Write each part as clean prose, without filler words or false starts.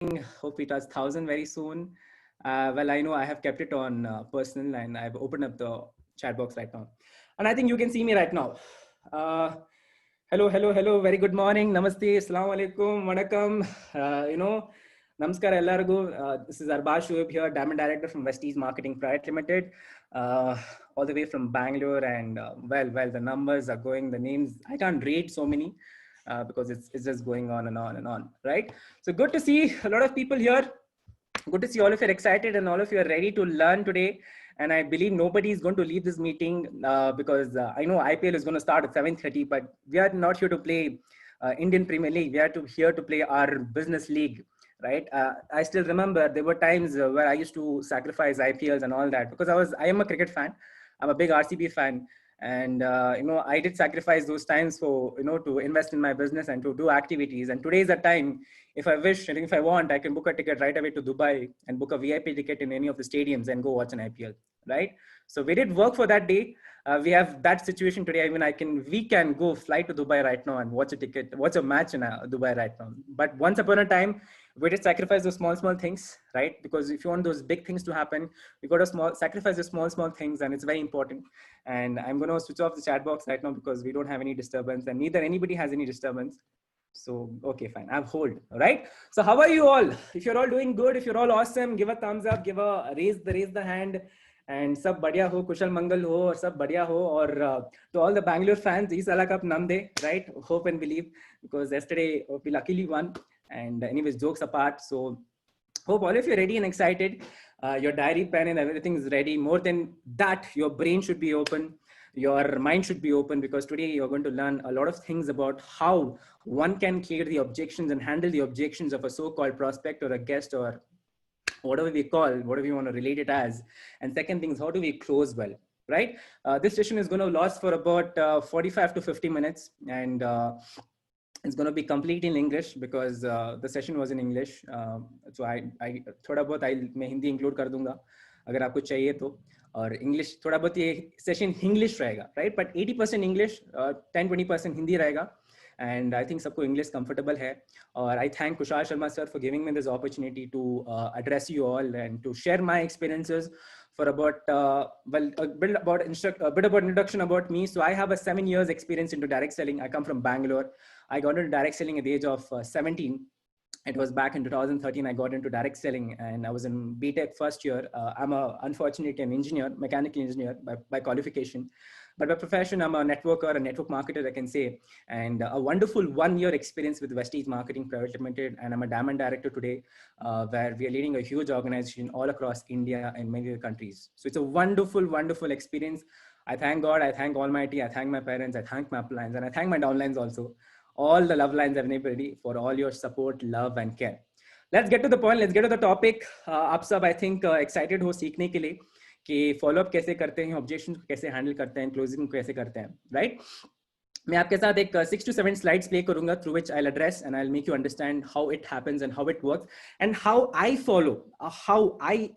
Hope we touch 1,000 very soon. Well, I know I have kept it on personal and I've opened up the chat box right now. And I think you can see me right now. Uh, hello. Very good morning. Namaste. Assalamu alaikum. Vanakkam. Namaskar ellargu. This is Arbaz Shoaib here, Diamond Director from Vestige Marketing Private Limited. All the way from Bangalore. And well, the numbers are going, the names, I can't read so many. Because it's just going on and on and on, right? So good to see a lot of people here. Good to see all of you are excited and all of you are ready to learn today. And I believe nobody is going to leave this meeting because I know IPL is going to start at 7:30, but we are not here to play Indian Premier League. We are here to play our business league, right? I still remember there were times where I used to sacrifice IPLs and all that because I am a cricket fan. I'm a big RCB fan. And I did sacrifice those times for to invest in my business and to do activities. And today is the time. If I wish and if I want, I can book a ticket right away to Dubai and book a VIP ticket in any of the stadiums and go watch an IPL, right? So we did work for that day. We have that situation today. I mean, we can go fly to Dubai right now and watch a match in Dubai right now. But once upon a time, we did sacrifice those small things, right? Because if you want those big things to happen, you got to sacrifice the small things, and it's very important. And I'm going to switch off the chat box right now because we don't have any disturbance, and neither anybody has any disturbance. So, okay, fine. I've hold. All right. So how are you all? If you're all doing good, if you're all awesome, give a thumbs up, raise the hand. And sab badhiya ho, kushal mangal ho, or sab badhiya ho, or to all the Bangalore fans, is ala cup namde, right? Hope and believe, because yesterday we luckily won. And anyways, jokes apart. So hope all of you are ready and excited. Your diary, pen, and everything is ready. More than that, your brain should be open. Your mind should be open, because today you're going to learn a lot of things about how one can clear the objections and handle the objections of a so-called prospect or a guest or whatever we want to relate it as. And second thing is, how do we close well, right? This session is going to last for about 45 to 50 minutes. And it's going to be complete in English because the session was in English. So I थोड़ा बहुत मैं Hindi include कर दूंगा अगर आपको चाहिए तो. और English थोड़ा बहुत ये session English रहेगा, right? But 80% English, 10-20% हिंदी रहेगा. And I think सबको English comfortable है. और I thank Kushal Sharma sir for giving me this opportunity to address you all and to share my experiences for about a bit about introduction about me. So I have a 7 years experience into direct selling. I come from Bangalore. I got into direct selling at the age of 17. It was back in 2013. I got into direct selling and I was in BTech first year. I'm unfortunately an engineer, mechanical engineer by qualification. But by profession, I'm a networker, a network marketer, I can say, and a wonderful 1 year experience with Vestige Marketing Private Limited. And I'm a Diamond Director today, where we are leading a huge organization all across India and many other countries. So it's a wonderful experience. I thank God, I thank Almighty, I thank my parents, I thank my uplines, and I thank my downlines also. All the love lines, everybody, for all your support, love, and care. Let's get to the point. Let's get to the topic. आप सब I think excited हो सीखने के लिए कि follow-up कैसे करते हैं, objections को कैसे handle करते हैं, closing को कैसे करते हैं, right? मैं आपके साथ एक 6 to 7 slides play करूँगा through which I'll address and I'll make you understand how it happens and how it works and how I follow, how I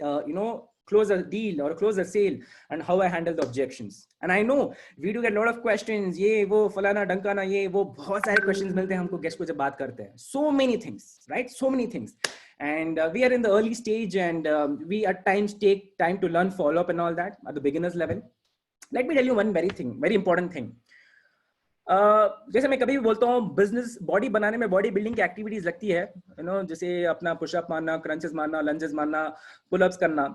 close a deal or close a sale and how I handle the objections. And I know we do get a lot of questions, ये वो फलाना डंकाना ये वो बहुत सारे questions मिलते हैं हमको guest को जब बात करते हैं. So many things, right? So many things. And we are in the early stage and we at times take time to learn follow-up and all that at the beginner's level. Let me tell you one very important thing. जैसे मैं कभी भी बोलता हूँ business body बनाने में body building की activities लगती है, जैसे अपना पुशअप मारना, क्रंचेस मारना, लंजेस मारना, पुलअप्स करना.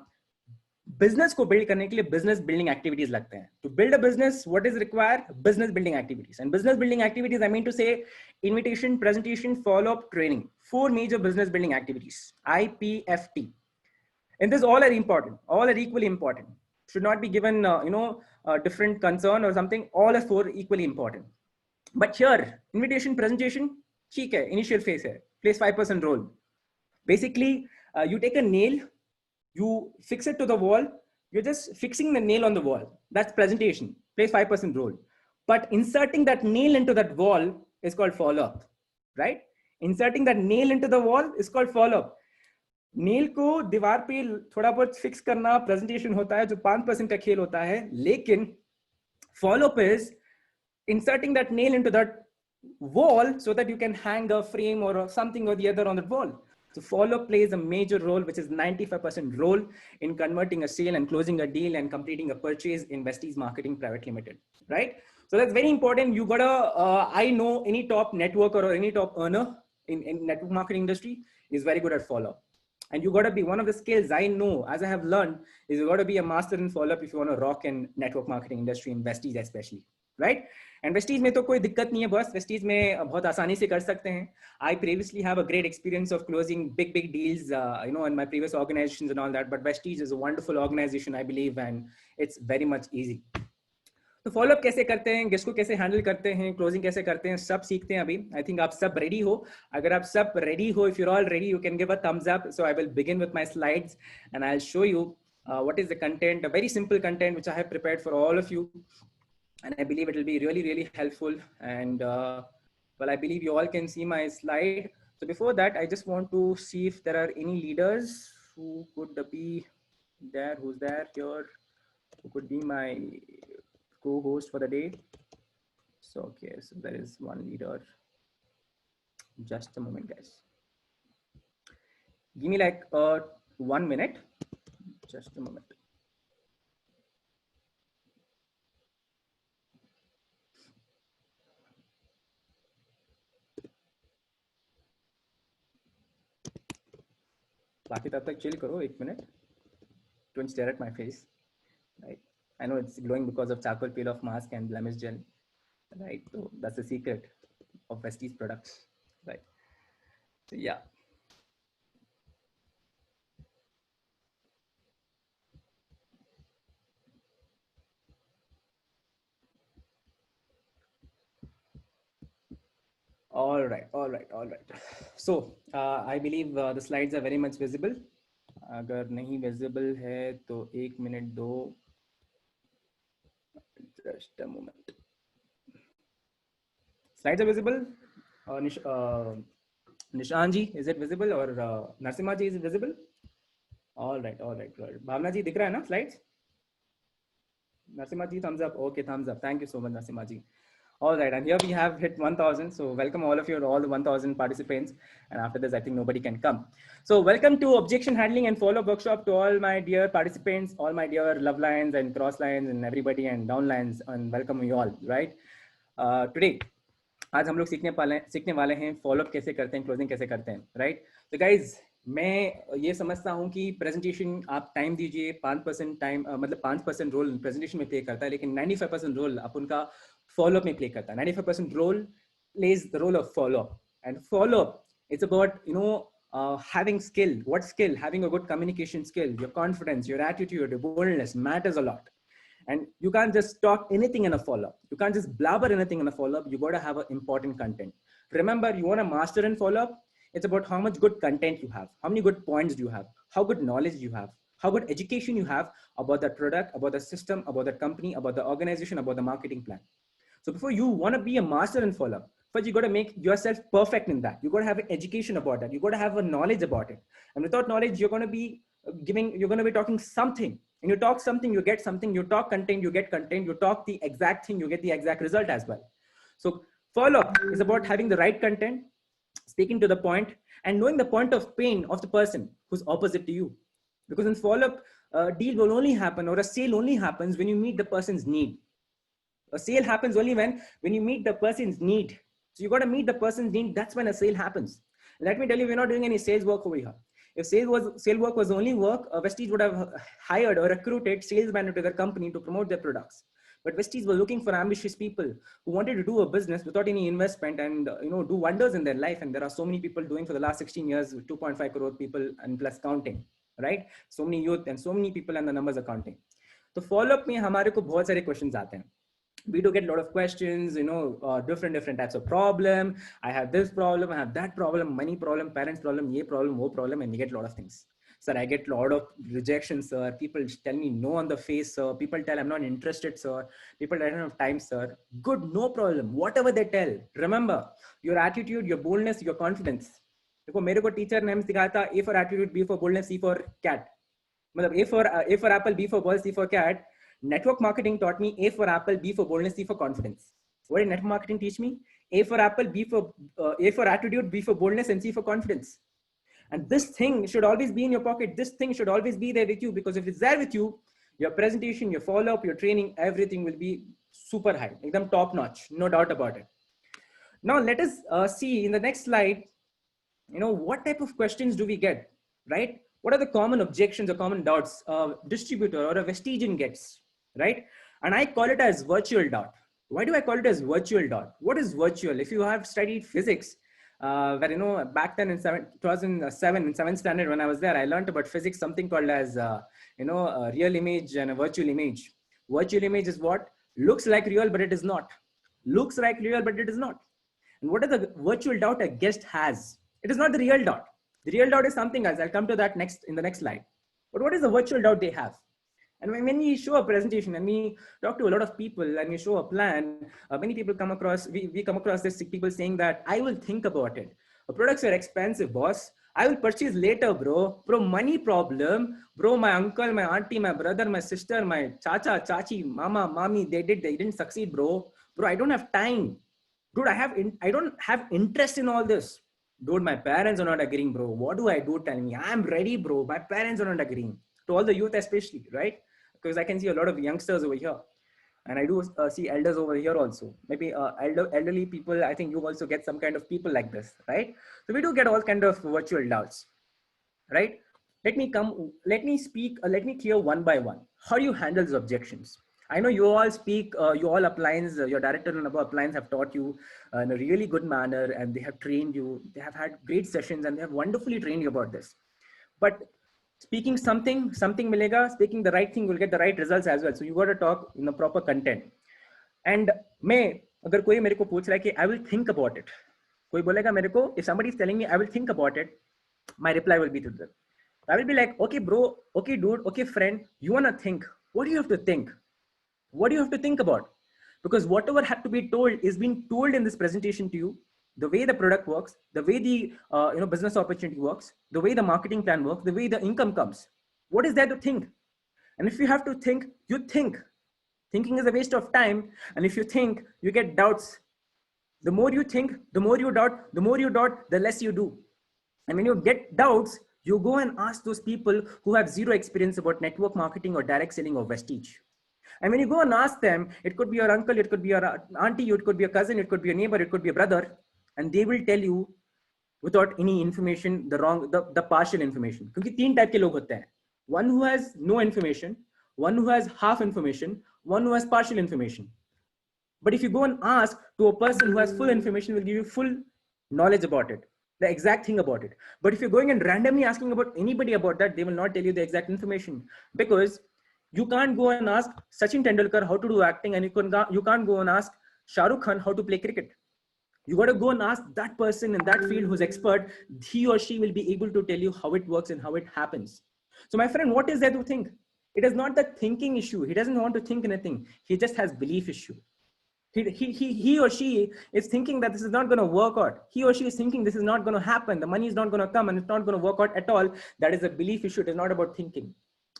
बिजनेस को बिल्ड करने के लिए बिजनेस बिल्डिंग एक्टिविटीज लगते हैं. To build a business what is required? Business building activities. And business building activities I mean to say invitation, presentation, follow up, training. 4 major business building activities, IPFT. And this all are important, all are equally important. Should not be given different concern or something. All are 4 equally important. But here invitation, presentation, theek hai, initial phase hai, plays 5% role. Basically you take a nail, you fix it to the wall, you're just fixing the nail on the wall. That's presentation, plays 5% role. But inserting that nail into that wall is called follow up, right? Inserting that nail into the wall is called follow up. Nail को दीवार पे थोड़ा बहुत fix करना presentation होता है, जो 5% का खेल होता है. लेकिन follow up is inserting that nail into that wall so that you can hang a frame or something or the other on the wall. So follow-up plays a major role, which is 95% role in converting a sale and closing a deal and completing a purchase in Vestige Marketing Private Limited, right? So that's very important. You gotta, I know any top networker or any top earner in network marketing industry is very good at follow-up. And you gotta be, one of the skills I know, as I have learned, is you gotta be a master in follow-up if you want to rock in network marketing industry in Vestige especially, right? And Vestige में तो कोई दिक्कत नहीं है, बस Vestige में बहुत आसानी से कर सकते हैं. I previously have a great experience of closing big deals, in my previous organizations and all that. But Vestige is a wonderful organization, I believe, and it's very much easy. तो follow up कैसे करते हैं, guest को कैसे handle करते हैं, closing कैसे करते हैं, सब सीखते हैं अभी. आई थिंक आप सब रेडी हो. अगर आप सब रेडी हो, if you are all ready, you can give a thumbs up. So I will begin with my slides and I will show you what is the content, a very simple content which I have prepared for all of you, and I believe it will be really helpful. And well, I believe you all can see my slide. So before that, I just want to see if there are any leaders who could be there, who's there here, who could be my co-host for the day. So okay, so there is one leader. Just a moment, guys. Give me like 1 minute. Just a moment. बाकी तब तक chill करो 1 minute. Don't stare at my face, right? I know it's glowing because of charcoal peel off mask and blemish gel, right? So that's the secret of Vestige products, right? So yeah. All right. So I believe the slides are very much visible. अगर नहीं visible है तो 1 minute दो. Just a moment. Slides are visible. Nishan ji, is it visible? Or Narsimha ji, is it visible? All right. Bhavna ji, दिख रहा है ना slides? Narsimha ji, thumbs up. Okay, thumbs up. Thank you so much, Narsimha ji. All right, and here we have hit 1000. So welcome all of you, all the 1000 participants. And after this, I think nobody can come. So welcome to objection handling and follow-up workshop to all my dear participants, all my dear love lines and cross lines and everybody and down lines, and welcome you all, right? Today, आज हम लोग सीखने वाले हैं follow-up कैसे करते हैं, closing कैसे करते हैं, right? So guys, मैं ये समझता हूँ कि प्रेजेंटेशन आप टाइम दीजिए, 5% टाइम, मतलब 5% रोल प्रेजेंटेशन में प्ले करता है, लेकिन 95% रोल आप उनका follow-up में प्ले करता है. 95% role plays the role of follow-up. And follow-up, it's about, having skill. What skill? Having a good communication skill, your confidence, your attitude, your boldness matters a lot. And you can't just talk anything in a follow-up. You can't just blabber anything in a follow-up. You got to have an important content. Remember, you want to master in follow-up. It's about how much good content you have, how many good points do you have, how good knowledge you have, how good education you have about the product, about the system, about the company, about the organization, about the marketing plan. So before you want to be a master in follow-up, first you got to make yourself perfect in that. You got to have an education about that. You got to have a knowledge about it. And without knowledge, you're going to be talking something. And you talk something, you get something. You talk content, you get content. You talk the exact thing, you get the exact result as well. So follow-up is about having the right content, speaking to the point, and knowing the point of pain of the person who's opposite to you. Because in follow-up, a deal will only happen, or a sale only happens when you meet the person's need. A sale happens only when you meet the person's need. So you got to meet the person's need. That's when a sale happens. Let me tell you, we're not doing any sales work over here. If sale work was only work, Vestige would have hired or recruited salesmen into their company to promote their products. But Vestige were looking for ambitious people who wanted to do a business without any investment and do wonders in their life. And there are so many people doing for the last 16 years, 2.5 crore people and plus counting, right? So many youth and so many people, and the numbers are counting. So follow-up में हमारे को बहुत सारे questions आते हैं. We do get a lot of questions, different types of problem. I have this problem, I have that problem, money problem, parents problem, ye problem, wo problem, and you get a lot of things. Sir, I get a lot of rejections, sir. People tell me no on the face, sir. People tell I'm not interested, sir. People tell I don't have time, sir. Good, no problem. Whatever they tell, remember your attitude, your boldness, your confidence. देखो मेरे को teacher ने हमें सिखाया था A for attitude, B for boldness, C for cat. मतलब A for apple, B for ball, C for cat. Network marketing taught me A for apple, B for boldness, C for confidence. What did network marketing teach me? A for apple, A for attitude, B for boldness, and C for confidence. And this thing should always be in your pocket. This thing should always be there with you, because if it's there with you, your presentation, your follow-up, your training, everything will be super high, ekdam top notch, no doubt about it. Now let us see in the next slide, what type of questions do we get, right? What are the common objections or common doubts a distributor or a vestigian gets, right? And I call it as virtual doubt. Why do I call it as virtual doubt? What is virtual? If you have studied physics, where, back then in 2007, in 7th standard, when I was there, I learned about physics, something called as, a real image and a virtual image. Virtual image is what looks like real, but it is not. Looks like real, but it is not. And what is the virtual doubt a guest has? It is not the real doubt. The real doubt is something else. I'll come to that in the next slide. But what is the virtual doubt they have? And when we show a presentation and we talk to a lot of people and we show a plan, many people come across, we come across this people saying that I will think about it. Products are expensive, boss. I will purchase later, bro. Bro, money problem. Bro, my uncle, my auntie, my brother, my sister, my chacha, chachi, mama, mommy, they didn't succeed, bro. Bro, I don't have time. Dude, I don't have interest in all this. Dude, my parents are not agreeing, bro. What do I do? Tell me. I'm ready, bro. My parents are not agreeing. To all the youth especially, right? Because I can see a lot of youngsters over here. And I do see elders over here also. Maybe elderly people, I think you also get some kind of people like this, right? So we do get all kind of virtual doubts, right? Let me clear one by one. How do you handle these objections? I know you all speak, you all appliance, your director and above appliance have taught you in a really good manner, and they have trained you. They have had great sessions and they have wonderfully trained you about this. But speaking something milega, speaking the right thing will get the right results as well. So you got to talk in the proper content. And agar koi mere ko pooch raha hai ki I will think about it. Koi bolega mere ko, if somebody is telling me I will think about it, my reply will be to them. I will be like, okay, bro, okay, dude, okay, friend, you want to think. What do you have to think? What do you have to think about? Because whatever had to be told is being told in this presentation to you. The way the product works, the way the business opportunity works, the way the marketing plan works, the way the income comes. What is there to think? And if you have to think, you think. Thinking is a waste of time. And if you think, you get doubts. The more you think, the more you doubt, the less you do. And when you get doubts, you go and ask those people who have zero experience about network marketing or direct selling or vestige. And when you go and ask them, it could be your uncle, it could be your auntie, it could be a cousin, it could be a neighbor, it could be a brother. And they will tell you without any information, the partial information. Because three type ke log hote hain. One who has no information, one who has half information, one who has partial information. But if you go and ask to a person who has full information, will give you full knowledge about it, the exact thing about it. But if you're going and randomly asking about anybody about that, they will not tell you the exact information, because you can't go and ask Sachin Tendulkar how to do acting, and you can't go and ask Shah Rukh Khan how to play cricket. You got to go and ask that person in that field who's expert. He or she will be able to tell you how it works and how it happens. So my friend, what is there to think? It is not the thinking issue. He doesn't want to think anything. He just has belief issue. He or she is thinking that this is not going to work out. He or she is thinking this is not going to happen. The money is not going to come and it's not going to work out at all. That is a belief issue. It is not about thinking.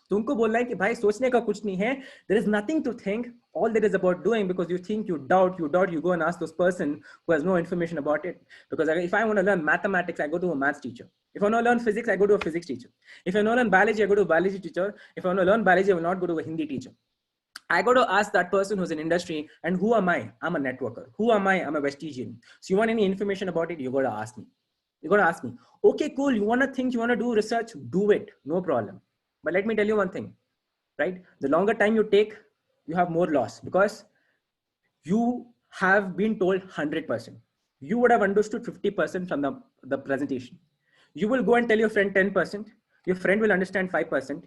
तुमको बोलना है कि भाई सोचने का कुछ नहीं है. There is nothing to think. All that is about doing, because you think, you doubt, you go and ask those person who has no information about it. Because if I want to learn mathematics, I go to a maths teacher. If I want to learn physics, I go to a physics teacher. If I want to learn biology, I go to a biology teacher. If I want to learn biology, I will not go to a Hindi teacher. I got to ask that person who's in industry, and who am I? I'm a networker. Who am I? I'm a vestigian. So you want any information about it, you got to ask me. You got to ask me. Okay, cool. You want to think, you want to do research, do it. No problem. But let me tell you one thing, right? The longer time you take, you have more loss, because you have been told 100%. You would have understood 50% from the presentation. You will go and tell your friend 10%. Your friend will understand 5%.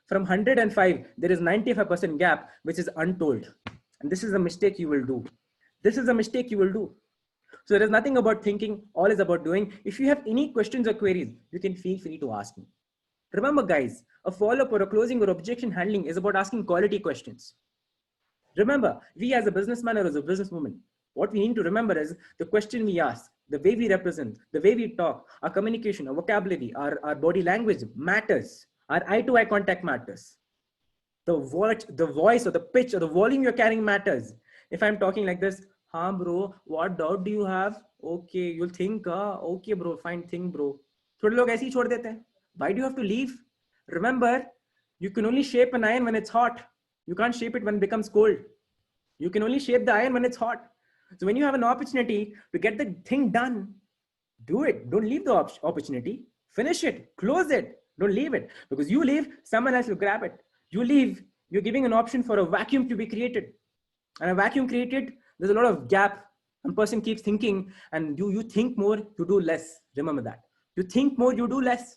From 105, there is 95% gap, which is untold. And this is a mistake you will do. This is a mistake you will do. So there is nothing about thinking. All is about doing. If you have any questions or queries, you can feel free to ask me. Remember, guys, a follow-up or a closing or objection handling is about asking quality questions. Remember, we as a businessman or as a businesswoman, what we need to remember is the question we ask, the way we represent, the way we talk, our communication, our vocabulary, our body language matters. Our eye-to-eye contact matters. The voice or the pitch or the volume you're carrying matters. If I'm talking like this, bro, what doubt do you have? Okay, you'll think, okay, bro, fine, think, bro. थोड़े लोग ऐसे ही छोड़ देते हैं. Why do you have to leave? Remember, you can only shape an iron when it's hot. You can't shape it when it becomes cold. You can only shape the iron when it's hot. So when you have an opportunity to get the thing done, do it. Don't leave the opportunity. Finish it. Close it. Don't leave it. Because you leave, someone else will grab it. You leave, you're giving an option for a vacuum to be created. And a vacuum created, there's a lot of gap. One person keeps thinking, and you think more, you do less. Remember that. You think more, you do less.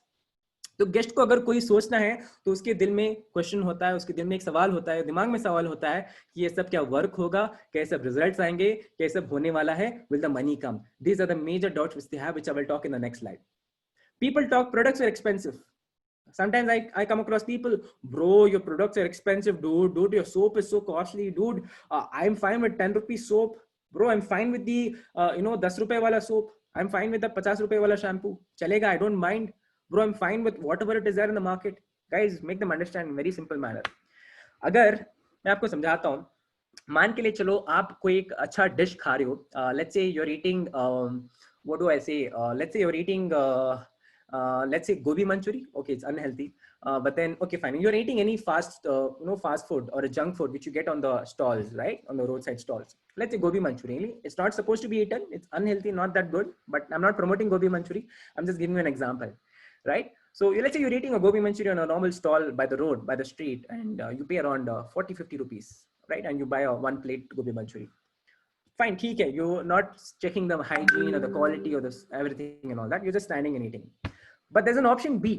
तो guest को अगर कोई सोचना है तो उसके दिल में क्वेश्चन होता है, उसके दिल में एक सवाल होता है, दिमाग में सवाल होता है कि ये सब क्या वर्क होगा, क्या सब रिजल्ट्स आएंगे, क्या सब होने वाला है, will the money come. These are the major doubts which they have, which I will talk in the next slide. People talk products are expensive. Sometimes I come across people, bro, your products are expensive, dude, your soap is so costly, dude. I'm fine with 10 rupees soap, bro. I'm fine with the 10 rupees wala soap. I'm fine with the 50 rupees wala shampoo. Chalega, I don't mind, bro. I'm fine with whatever it is there in the market. Guys, make them understand in very simple manner. अगर मैं आपको समझाता हूँ, मान के लिए चलो आप कोई एक अच्छा डिश खा रहे हो. Let's say you're eating what do I say? Let's say you're eating let's say gobi manchuri. Okay, it's unhealthy, but then okay, fine. You're eating any fast fast food or a junk food which you get on the stalls, right? On the roadside stalls. Let's say gobi manchuri. It's not supposed to be eaten. It's unhealthy, not that good. But I'm not promoting gobi manchuri. I'm just giving you an example, right? So let's say you're eating a gobi manchuri on a normal stall by the road, by the street, and you pay around 40-50 rupees, right? And you buy a 1 plate gobi manchuri. Fine, theek hai. You're not checking the hygiene or the quality or this everything and all that. You're just standing and eating. But there's an option B,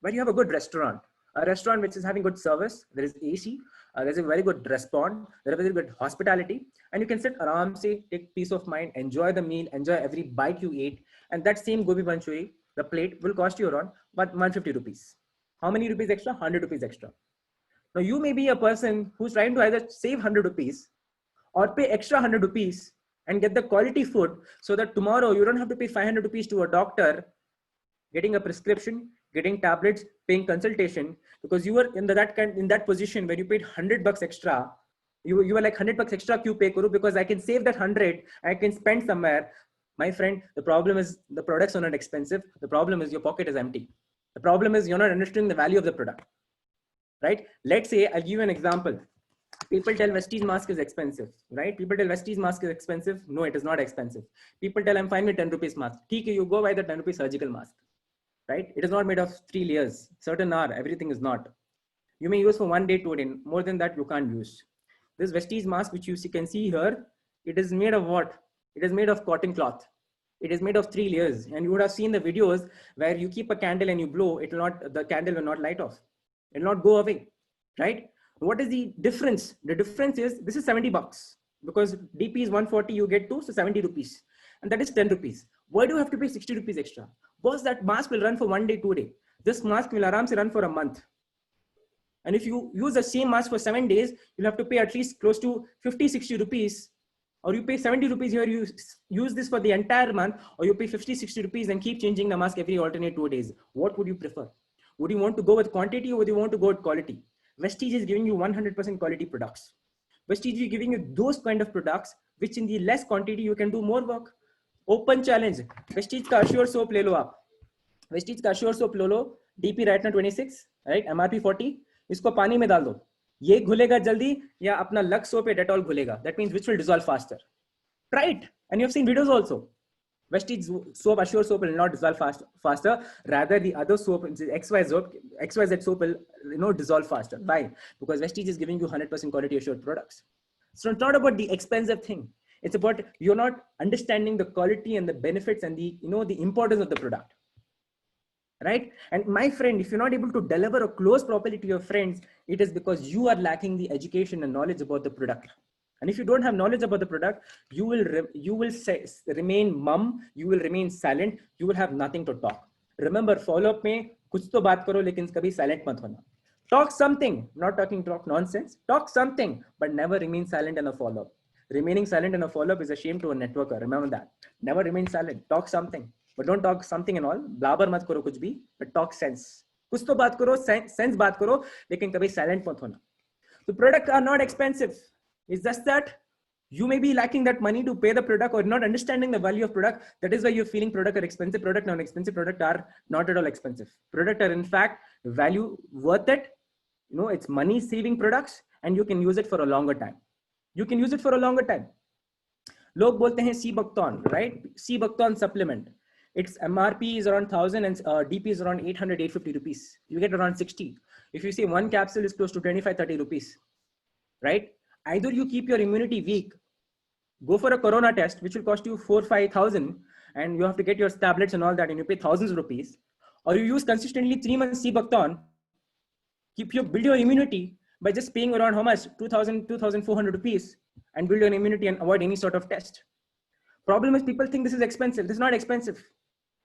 where you have a good restaurant, a restaurant which is having good service. There is AC, there's a very good response, there is very good hospitality, and you can sit around, say, take peace of mind, enjoy the meal, enjoy every bite you eat. And that same gobi manchuri, the plate will cost you around 150 rupees. How many rupees extra? 100 rupees extra. Now you may be a person who's trying to either save 100 rupees or pay extra 100 rupees and get the quality food, so that tomorrow you don't have to pay 500 rupees to a doctor, getting a prescription, getting tablets, paying consultation, because you were in that position where you paid $100 extra. You were like $100 extra क्यों pay करूँ, because I can save that 100, I can spend somewhere. My friend, the problem is the products are not expensive. The problem is your pocket is empty. The problem is you're not understanding the value of the product, right? Let's say, I'll give you an example. People tell Vestige mask is expensive, right? People tell Vestige mask is expensive. No, it is not expensive. People tell I'm fine with 10 rupees mask. Okay, you go buy the 10 rupees surgical mask. Right? It is not made of 3 layers. Certain are, everything is not. You may use for 1 day, 2 days. More than that, you can't use. This Vestige mask, which you can see here, it is made of what? It is made of cotton cloth. It is made of 3 layers. And you would have seen the videos where you keep a candle and you blow, the candle will not light off. It will not go away, right? What is the difference? The difference is, this is 70 bucks, because DP is 140, you get 2, so 70 rupees. And that is 10 rupees. Why do you have to pay 60 rupees extra? Boss, that mask will run for 1 day, 2 days. This mask will aram se run for a month. And if you use the same mask for 7 days, you'll have to pay at least close to 50-60 rupees. Or you pay 70 rupees here, you use this for the entire month, or you pay 50-60 rupees and keep changing the mask every alternate 2 days. What would you prefer? Would you want to go with quantity, or would you want to go with quality? Vestige is giving you 100% quality products. Vestige is giving you those kind of products, which in the less quantity, you can do more work. Open challenge. Vestige का Assure soap ले लो आप. Vestige का Assure soap ले लो. DP right now 26, right? MRP 40. इसको पानी में डाल दो. ये घुलेगा जल्दी या अपना Lux soap या Dettol घुलेगा. That means which will dissolve faster. Try it. And you have seen videos also. Vestige soap, Assure soap will not dissolve faster. Rather, the other soap, XYZ soap will dissolve faster. Why? Because Vestige is giving you 100% quality assured products. So it's not about the expensive thing. It's about you're not understanding the quality and the benefits and the importance of the product, right? And my friend, if you're not able to deliver or close properly to your friends, it is because you are lacking the education and knowledge about the product. And if you don't have knowledge about the product, you will remain mum, you will remain silent, you will have nothing to talk. Remember, follow-up में कुछ तो बात करो, लेकिन कभी silent मत होना. Talk something, not talk nonsense. Talk something, but never remain silent in a follow-up. Remaining silent in a follow-up is a shame to a networker. Remember that. Never remain silent. Talk something, but don't talk something and all. Blabber मत करो कुछ भी, but talk sense. कुछ तो बात करो, sense बात करो, लेकिन कभी silent मत होना. The products are not expensive. It's just that You may be lacking that money to pay the product or not understanding the value of product. That is why you're feeling product are expensive. Product, non-expensive product are not at all expensive. Product are in fact value worth it. You know, it's money saving products and you can use it for a longer time. You can use it for a longer time. लोग बोलते हैं Cibacton, right? Cibacton supplement. Its MRP is around 1000 and DP is around 800, 850 rupees. You get around 60. If you say one capsule is close to 25, 30 rupees, right? Either you keep your immunity weak, go for a corona test, which will cost you 4, 5,000, and you have to get your tablets and all that, and you pay thousands of rupees, or you use consistently 3 months Cibacton, build your immunity by just paying around how much? 2,000, 2,400 rupees, and build your immunity and avoid any sort of test. Problem is people think this is expensive. This is not expensive.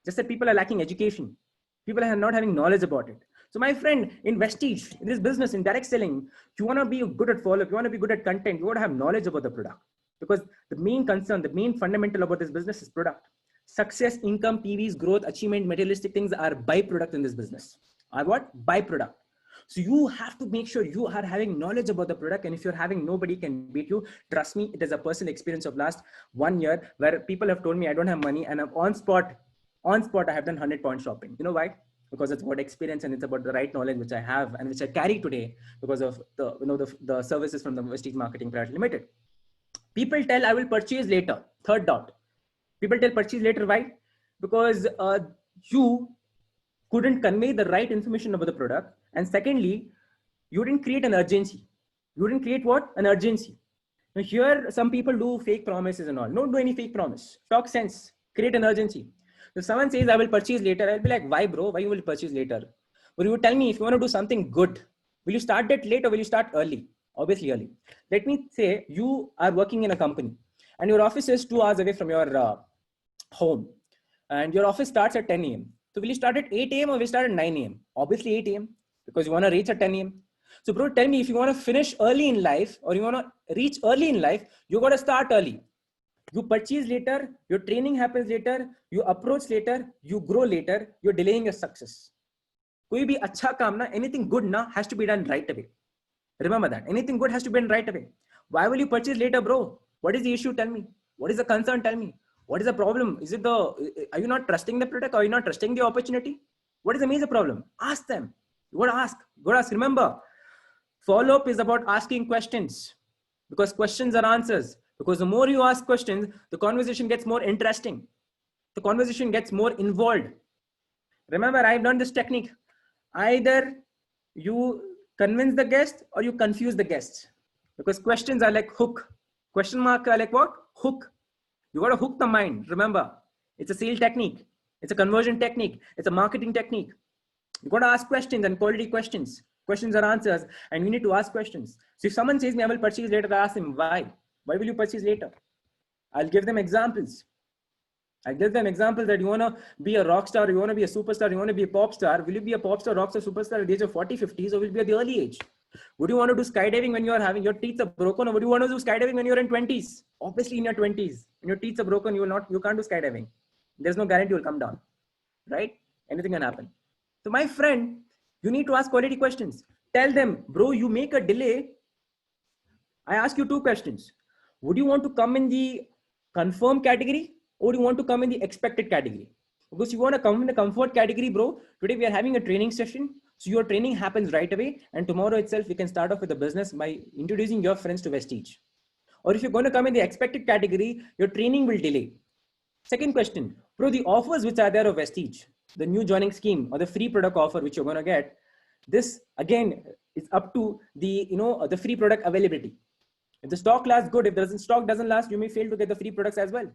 Just that people are lacking education. People are not having knowledge about it. So my friend, in Vestige, in this business, in direct selling, you want to be good at follow-up, you want to be good at content, you want to have knowledge about the product. Because the main concern, the main fundamental about this business is product. Success, income, PVs, growth, achievement, materialistic things are byproduct in this business. Are what? Byproduct. So you have to make sure you are having knowledge about the product. And if you're having, nobody can beat you. Trust me, it is a personal experience of last 1 year where people have told me I don't have money and I'm on spot, I have done 100-point shopping. You know why? Because it's about experience and it's about the right knowledge which I have and which I carry today because of the, you know, the services from the Vestige Marketing Private Limited. People tell I will purchase later. Third dot. People tell purchase later. Why? Because you couldn't convey the right information about the product. And secondly, you didn't create an urgency. You didn't create what? An urgency. Now here, some people do fake promises and all. Don't do any fake promise. Talk sense. Create an urgency. If someone says I will purchase later, I'll be like, why bro? Why you will purchase later? But you would tell me if you want to do something good, will you start that late or will you start early? Obviously early. Let me say you are working in a company and your office is 2 hours away from your home and your office starts at 10 a.m. So will you start at 8 a.m. or will you start at 9 a.m.? Obviously 8 a.m. because you want to reach at 10 a.m. So bro, tell me if you want to finish early in life or you want to reach early in life, you got to start early. You purchase later, your training happens later, you approach later, you grow later, you're delaying your success. Koi bhi acha kaam na, anything good na has to be done right away. Remember that. Anything good has to be done right away. Why will you purchase later, bro? What is the issue? Tell me. What is the concern? Tell me. What is the problem? Is it are you not trusting the product? Are you not trusting the opportunity? What is the major problem? Ask them. You got to ask. Go to ask. Remember, follow-up is about asking questions because questions are answers. Because the more you ask questions, the conversation gets more interesting. The conversation gets more involved. Remember, I've learned this technique. Either you convince the guest or you confuse the guest. Because questions are like hook. Question mark are like what? Hook. You got to hook the mind. Remember, it's a sales technique. It's a conversion technique. It's a marketing technique. You got to ask questions and quality questions. Questions are answers and you need to ask questions. So if someone says me, I will purchase later, I ask him why. Why will you purchase later? I'll give them examples. I give them examples that you want to be a rock star, you want to be a superstar, you want to be a pop star. Will you be a pop star, rock star, superstar at the age of 40, 50s or will you be at the early age? Would you want to do skydiving when you are having your teeth are broken or would you want to do skydiving when you're in 20s? Obviously in your 20s, when your teeth are broken, you can't do skydiving. There's no guarantee you'll come down, right? Anything can happen. So my friend, you need to ask quality questions. Tell them, bro, you make a delay. I ask you 2 questions. Would you want to come in the confirm category or do you want to come in the expected category? Because you want to come in the comfort category, bro. Today we are having a training session. So your training happens right away. And tomorrow itself, we can start off with the business by introducing your friends to Vestige. Or if you're going to come in the expected category, your training will delay. Second question, bro, the offers which are there of Vestige, the new joining scheme or the free product offer, which you're going to get, this again, is up to the, the free product availability. If the stock lasts good, if the stock doesn't last, you may fail to get the free products as well.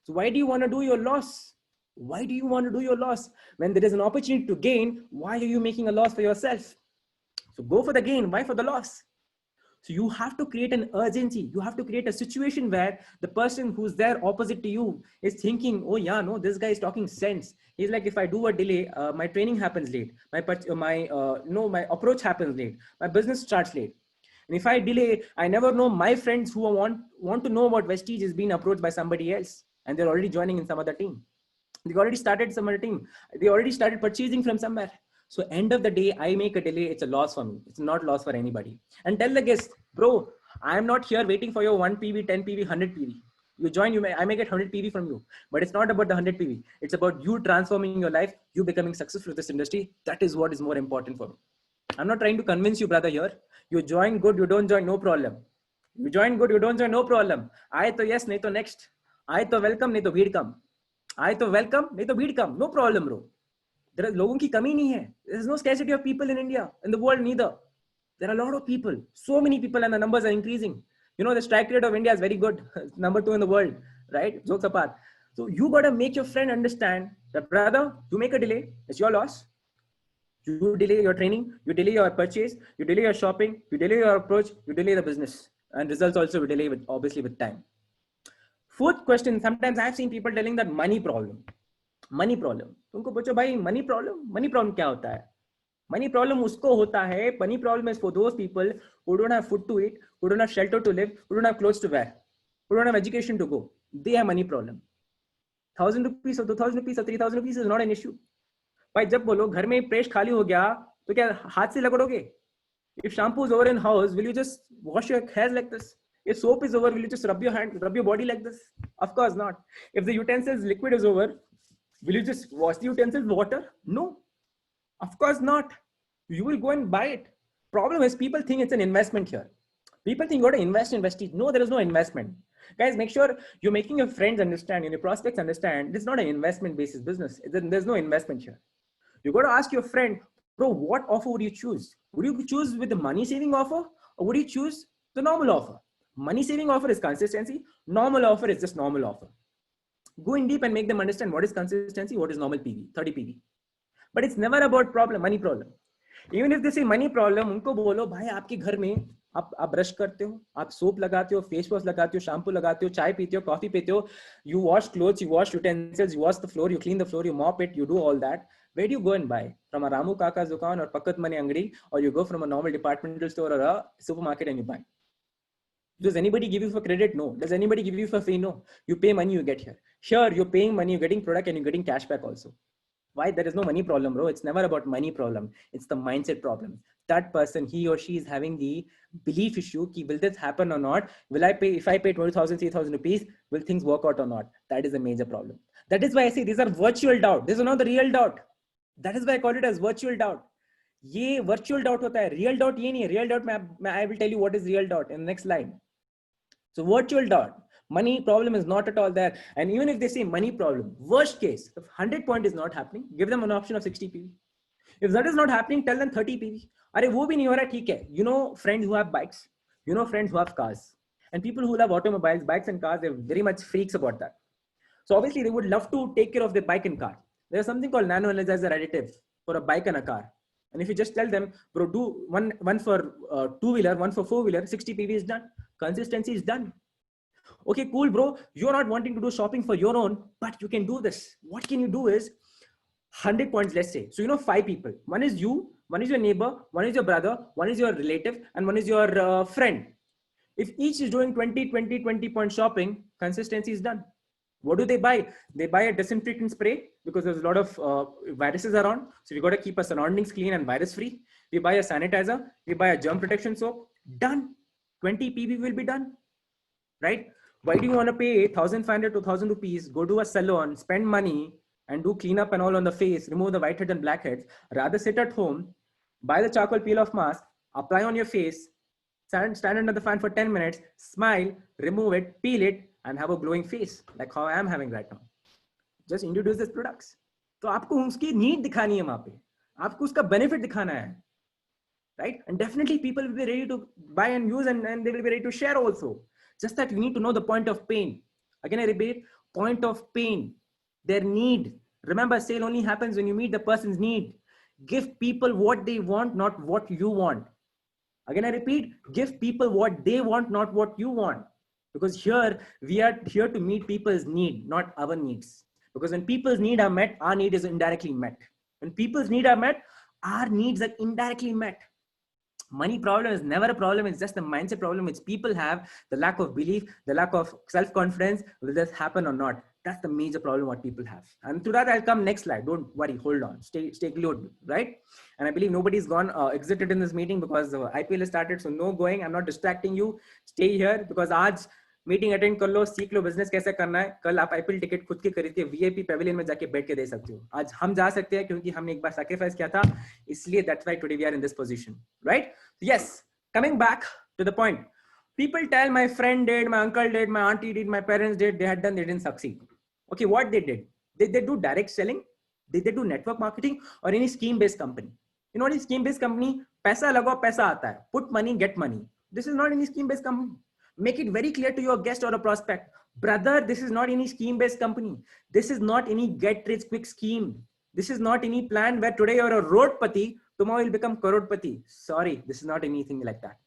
So why do you want to do your loss? Why do you want to do your loss? When there is an opportunity to gain, why are you making a loss for yourself? So go for the gain. Why for the loss? So you have to create an urgency. You have to create a situation where the person who's there opposite to you is thinking, oh yeah, no, this guy is talking sense. He's like, if I do a delay, my training happens late. My approach happens late. My business starts late. And if I delay, I never know my friends who want to know about Vestige is being approached by somebody else. And they're already joining in some other team. They already started some other team. They already started purchasing from somewhere. So end of the day, I make a delay. It's a loss for me. It's not loss for anybody. And tell the guest, bro, I am not here waiting for your 1 PV, 10 PV, 100 PV. You join, I may get 100 PV from you, but it's not about the 100 PV. It's about you transforming your life, you becoming successful with this industry. That is what is more important for me. I'm not trying to convince you, brother, here. You join good, you don't join, no problem. You join good, you don't join, no problem. I to yes, nahi to next. I to welcome, nahi to weed come. I to welcome, nahi to weed come. No problem, bro. There are लोगों की कमी नहीं है. There's no scarcity of people in India, in the world neither. There are a lot of people, so many people, and the numbers are increasing. You know, the strike rate of India is very good, number 2 in the world, right? Jokes apart. So you got to make your friend understand that, brother, you make a delay, it's your loss. You delay your training, you delay your purchase, you delay your shopping, you delay your approach, you delay the business, and results also will delay with, obviously, with time. Fourth question, sometimes I've seen people telling that money problem. Money problem. तुमको पूछो भाई money problem क्या होता है? Money problem usko hota hai. Money problem is for those people who don't have food to eat, who don't have shelter to live, who don't have clothes to wear, who don't have education to go. They have money problem. 1,000 rupees or 2,000 rupees or 3,000 rupees is not an issue. भाई जब बोलो घर में press खाली हो गया तो क्या हाथ से लगड़ोगे? If shampoo is over in house, will you just wash your hairs like this? If soap is over, will you just rub your body like this? Of course not. If the utensils liquid is over, will you just wash the utensils with water? No. Of course not. You will go and buy it. Problem is people think it's an investment here. People think you got to invest. No, there is no investment. Guys, make sure you're making your friends understand and your prospects understand this is not an investment basis business. There's no investment here. You got to ask your friend, bro, what offer would you choose? Would you choose with the money saving offer or would you choose the normal offer? Money saving offer is consistency. Normal offer is just normal offer. Go in deep and make them understand what is consistency, what is normal PV, 30 PV. But it's never about money problem. Even if they say money problem, उनको बोलो भाई आपके घर में आप brush करते हो, आप सोप लगाते हो, फेस वॉश लगाते हो, शैम्पू लगाते हो, चाय पीते हो, कॉफी पीते हो, you wash clothes, you wash utensils, you wash the floor, you clean the floor, you mop it, you do all that. Where do you go and buy? From a Ramu Kaka's dukaan or Pakat Mani Angadi, or you go from a normal departmental store or a supermarket and you buy? Does anybody give you for credit? No. Does anybody give you for fee? No. You pay money, you get here. Here, you're paying money, you're getting product and you're getting cash back also. Why? There is no money problem, bro. It's never about money problem. It's the mindset problem. That person, he or she is having the belief issue. Ki, will this happen or not? Will I pay, if I pay 20,000, 3,000 rupees, will things work out or not? That is a major problem. That is why I say these are virtual doubt. This is not the real doubt. That is why I call it as virtual doubt. ये virtual doubt होता है. Real doubt ये नहीं है. Real doubt I will tell you what is real doubt in the next slide. So virtual doubt. Money problem is not at all there. And even if they say money problem, worst case, if 100 point is not happening, give them an option of 60 PV. If that is not happening, tell them 30 PV. अरे वो भी नहीं हो रहा ठीक है. You know friends who have bikes, you know friends who have cars, and people who love automobiles, bikes and cars, they're very much freaks about that. So obviously they would love to take care of their bike and car. There's something called nano energizer additive for a bike and a car. And if you just tell them, bro, do one for two-wheeler, one for four-wheeler, 60 PV is done. Consistency is done. Okay, cool, bro. You're not wanting to do shopping for your own, but you can do this. What can you do is 100 points, let's say. So, you know, 5 people. One is you, one is your neighbor, one is your brother, one is your relative, and one is your friend. If each is doing 20 point shopping, consistency is done. What do they buy? They buy a disinfectant spray because there's a lot of viruses around. So we got to keep our surroundings clean and virus free. We buy a sanitizer. We buy a germ protection soap. Done. 20 PV will be done. Right? Why do you want to pay 1,500 to 1,000 rupees, go to a salon, spend money and do cleanup and all on the face, remove the whiteheads and blackheads, rather sit at home, buy the charcoal peel off mask, apply on your face, stand under the fan for 10 minutes, smile, remove it, peel it, and have a glowing face like how I am having right now. Just introduce these products. तो आपको उसकी need दिखानी है वहाँ पे, आपको उसका benefit दिखाना है, right? And definitely people will be ready to buy and use and they will be ready to share also. Just that you need to know the point of pain. Again, I repeat, point of pain, their need. Remember, sale only happens when you meet the person's need. Give people what they want, not what you want. Again, I repeat, give people what they want, not what you want. Because here, we are here to meet people's need, not our needs. Because when people's needs are met, our need is indirectly met. When people's needs are met, our needs are indirectly met. Money problem is never a problem. It's just a mindset problem which people have, the lack of belief, the lack of self-confidence. Will this happen or not? That's the major problem what people have. And to that, I'll come next slide. Don't worry, hold on, stay glued, right? And I believe nobody's gone exited in this meeting because IPL has started. So no going. I'm not distracting you. Stay here because आज meeting attend कर लो, सीख लो business कैसे करना है. कल आप IPL ticket खुद के खरीद के वीआईपी पेविलियन में जाके बैठ के दे सकते हो. आज हम जा सकते हैं क्योंकि हमने एक बार सैक्रिफाइस किया था, इसलिए that's why today we are in this position, right? Yes, coming back to the point. People tell my friend did, my uncle did, my auntie did, my parents did, they had done, they didn't succeed. Okay, what they did? Did they do direct selling? Did they do network marketing or any scheme-based company? You know what is scheme-based company? पैसा लगाओ पैसा आता है. Put money, get money. This is not any scheme-based company. Make it very clear to your guest or a prospect. Brother, this is not any scheme-based company. This is not any get-rich-quick scheme. This is not any plan where today you're a roadpati, tomorrow you'll become crorepati. Sorry, this is not anything like that.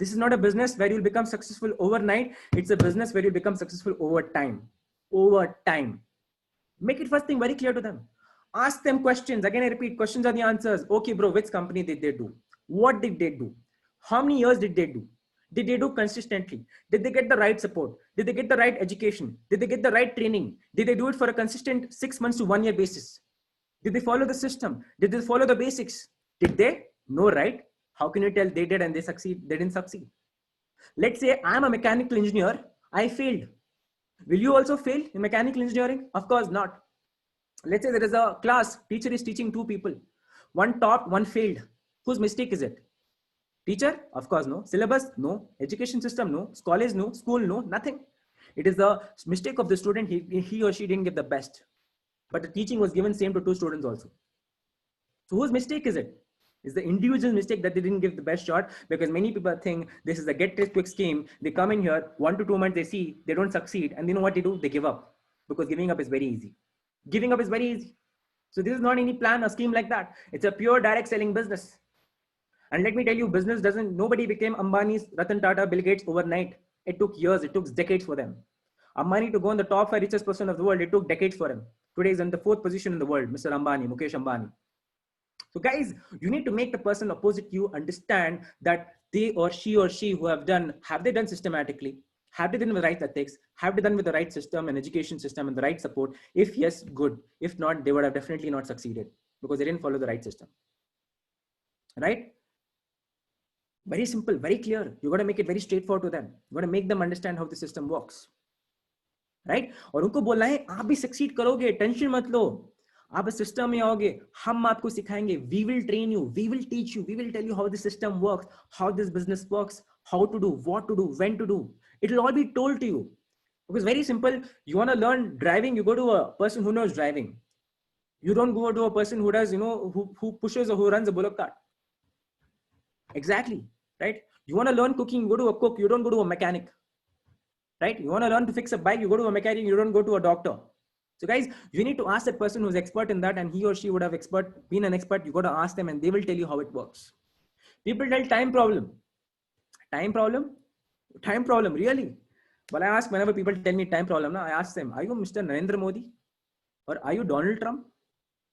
This is not a business where you'll become successful overnight. It's a business where you'll become successful over time. Over time. Make it first thing very clear to them. Ask them questions. Again, I repeat, questions are the answers. Okay, bro, which company did they do? What did they do? How many years did they do? Did they do consistently? Did they get the right support? Did they get the right education? Did they get the right training? Did they do it for a consistent 6 months to 1 year basis? Did they follow the system? Did they follow the basics? Did they? No, right? How can you tell they did and they succeed? They didn't succeed. Let's say I'm a mechanical engineer. I failed. Will you also fail in mechanical engineering? Of course not. Let's say there is a class. Teacher is teaching 2 people. One topped, one failed. Whose mistake is it? Teacher? Of course no. Syllabus? No. Education system? No. College? No. School? No. Nothing. It is the mistake of the student. He or she didn't give the best. But the teaching was given same to 2 students also. So whose mistake is it? It's the individual mistake that they didn't give the best shot, because many people think this is a get-rich-quick scheme. They come in here, 1 to 2 months, they see they don't succeed, and you know what they do? They give up, because giving up is very easy. Giving up is very easy. So this is not any plan or scheme like that. It's a pure direct selling business. And let me tell you, business doesn't, nobody became Ambani's, Ratan Tata, Bill Gates overnight. It took years, it took decades for them. Ambani to go in the top 5 richest person of the world, it took decades for him. Today he's in the 4th position in the world, Mr. Ambani, Mukesh Ambani. So guys, you need to make the person opposite you understand that they or she who have they done systematically? Have they done with the right ethics? Have they done with the right system and education system and the right support? If yes, good. If not, they would have definitely not succeeded because they didn't follow the right system. Right? Very simple, very clear. You got to make it very straightforward to them. You got to make them understand how the system works. Right? और उनको बोलना है आप भी succeed करोगे, tension मत लो. आप system में आओगे, हम आपको सिखाएंगे. We will train you, we will teach you, we will tell you how the system works, how this business works, how to do, what to do, when to do. It will all be told to you. Because very simple, you want to learn driving, you go to a person who knows driving. You don't go to a person who does, who pushes or who runs a bullock cart. Exactly, right? You want to learn cooking, you go to a cook, you don't go to a mechanic. Right? You want to learn to fix a bike, you go to a mechanic, you don't go to a doctor. So guys, you need to ask that person who's expert in that, and he or she would have been an expert. You got to ask them and they will tell you how it works. People tell time problem. Time problem? Time problem, really? Well, I ask whenever people tell me time problem, I ask them, are you Mr. Narendra Modi? Or are you Donald Trump?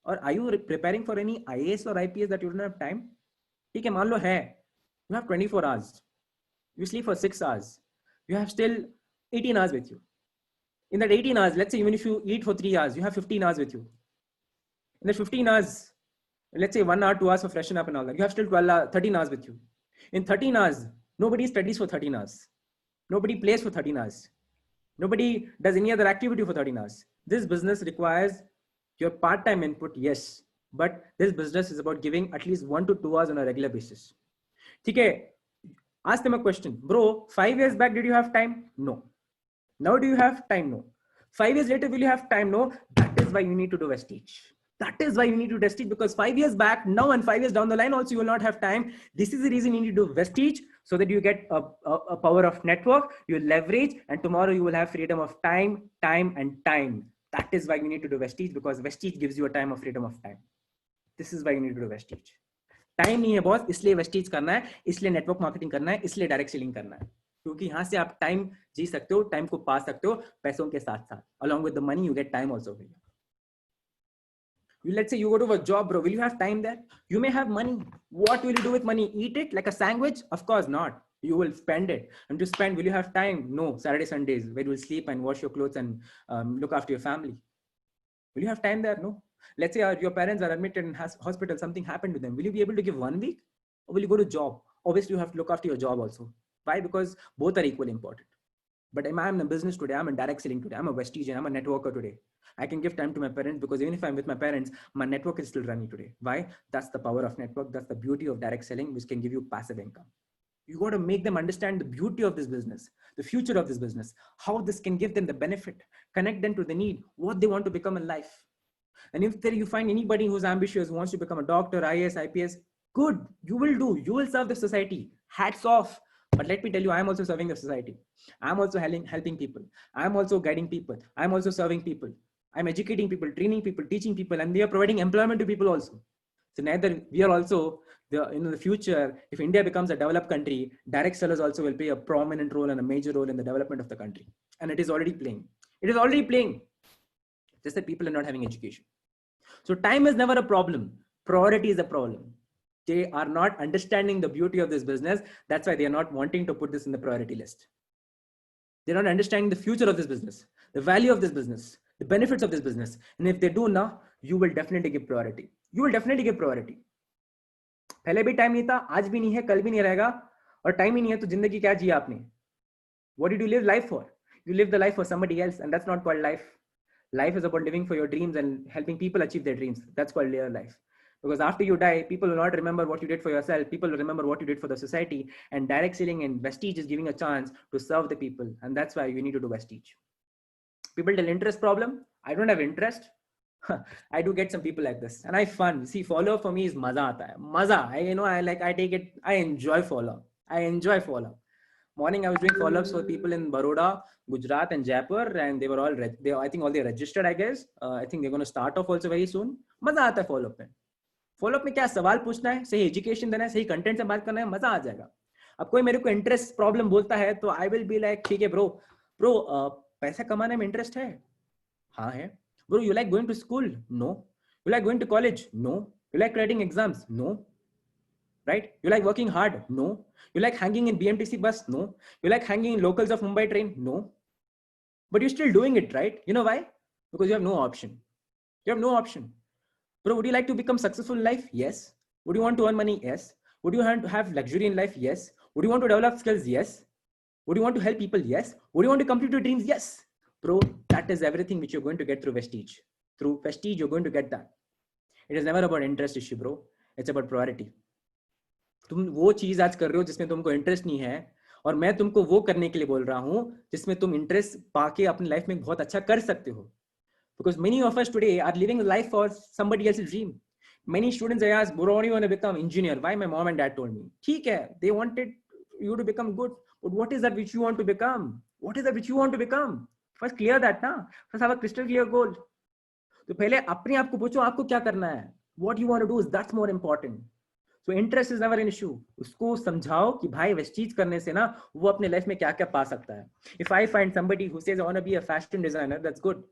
Or are you preparing for any IAS or IPS that you don't have time? Okay, मान लो है. You have 24 hours. You sleep for 6 hours. You have still 18 hours with you. In that 18 hours, let's say even if you eat for 3 hours, you have 15 hours with you. In the 15 hours, let's say 1 hour, 2 hours for freshen up and all that, you have still 13 hours with you. In 13 hours, nobody studies for 13 hours. Nobody plays for 13 hours. Nobody does any other activity for 13 hours. This business requires your part-time input, yes. But this business is about giving at least 1 to 2 hours on a regular basis. Okay, ask them a question. Bro, 5 years back, did you have time? No. Now do you have time? No. 5 years later, will you have time? No. That is why you need to do Vestige. That is why you need to do Vestige, because 5 years back, now and 5 years down the line also, you will not have time. This is the reason you need to do Vestige, so that you get a power of network, you leverage, and tomorrow you will have freedom of time, and time. That is why you need to do Vestige, because Vestige gives you a time of freedom of time. This is why you need to do Vestige. Time नहीं है boss, इसलिए wastage करना है, इसलिए network marketing करना है, इसलिए direct selling करना है, क्योंकि यहां से आप टाइम जी सकते हो, टाइम को पा सकते हो पैसों के साथ साथ. along with the money you get time also. Let's say you go to a job, bro, will you have time there? You may have money. What will you do with money? Eat it like a sandwich? Of course not. You will spend it. And to spend, will you have time? No. Saturday, Sundays, where you will sleep and wash your clothes and look after your family. Will you have time there? No. Let's say your parents are admitted in hospital, something happened to them. Will you be able to give 1 week? Or will you go to job? Obviously, you have to look after your job also. Why? Because both are equally important. But I'm in a business today. I'm in direct selling today. I'm a vestige and I'm a networker today. I can give time to my parents because even if I'm with my parents, my network is still running today. Why? That's the power of network. That's the beauty of direct selling, which can give you passive income. You got to make them understand the beauty of this business, the future of this business, how this can give them the benefit, connect them to the need, what they want to become in life. And if there you find anybody who's ambitious, who wants to become a doctor, IAS, IPS, good, you will do. You will serve the society. Hats off. But let me tell you, I'm also serving the society. I'm also helping people. I'm also guiding people. I'm also serving people. I'm educating people, training people, teaching people, and we are providing employment to people also. So neither we are also in the future, if India becomes a developed country, direct sellers also will play a prominent role and a major role in the development of the country. And it is already playing. It is already playing. Just that people are not having education. So time is never a problem. Priority is a problem. They are not understanding the beauty of this business. That's why they are not wanting to put this in the priority list. They're not understanding the future of this business, the value of this business, the benefits of this business. And if they do now, you will definitely give priority. You will definitely give priority. पहले भी time नहीं था, आज भी नहीं है, कल भी नहीं रहेगा, और टाइम ही नहीं है तो जिंदगी क्या जिया आपने? What did you live life for? You live the life for somebody else, and that's not called life. Life is about living for your dreams and helping people achieve their dreams. That's called real life. Because after you die, people will not remember what you did for yourself. People will remember what you did for the society. And direct selling and Vestige is giving a chance to serve the people. And that's why you need to do Vestige. People tell interest problem. I don't have interest. I do get some people like this, and I fun. See, follow for me is maza aata hai. Maza. I take it. I enjoy follow. I enjoy follow. Morning, I was doing follow-ups for people in Baroda, Gujarat, and Jaipur, and they were all. I think all they registered. I guess. I think they're going to start off also very soon. मजा आता है follow-up में. Follow-up में क्या सवाल पूछना है, सही education देना है, सही content से बात करना है, मजा आ जाएगा. अब कोई मेरे को interest problem बोलता है, तो I will be like, ठीक है bro, पैसा कमाने में interest है? हाँ है. Bro, you like going to school? No. You like going to college? No. You like writing exams? No. Right? You like working hard? No. You like hanging in BMTC bus? No. You like hanging in locals of Mumbai train? No. But you're still doing it, right? You know why? Because you have no option. You have no option. Bro, would you like to become successful in life? Yes. Would you want to earn money? Yes. Would you want to have luxury in life? Yes. Would you want to develop skills? Yes. Would you want to help people? Yes. Would you want to complete your dreams? Yes. Bro, that is everything which you're going to get through Vestige. Through Vestige, you're going to get that. It is never about interest issue, bro. It's about priority. तुम वो चीज आज कर रहे हो जिसमें तुमको interest नहीं है, और मैं तुमको वो करने के लिए बोल रहा हूं जिसमें तुम इंटरेस्ट पाके अपनी लाइफ में बहुत अच्छा कर सकते हो. Because many of us today are living a life for somebody else's dream. Many students I ask, bro, what do you want to become? Engineer. Why? My mom and dad told me. ठीक है, they wanted you to become good. But what is that which you want to become? What is that which you want to become? First clear that ना. First have a crystal clear goal. तो पहले अपने आप को पूछो आपको क्या करना है. What you want to do is that's more important. So interest is never an issue. उसको समझाओ कि भाई वेस्टीज करने से ना वो अपने लाइफ में क्या क्या पा सकता है. If I find somebody who says I want to be a fashion designer, that's good,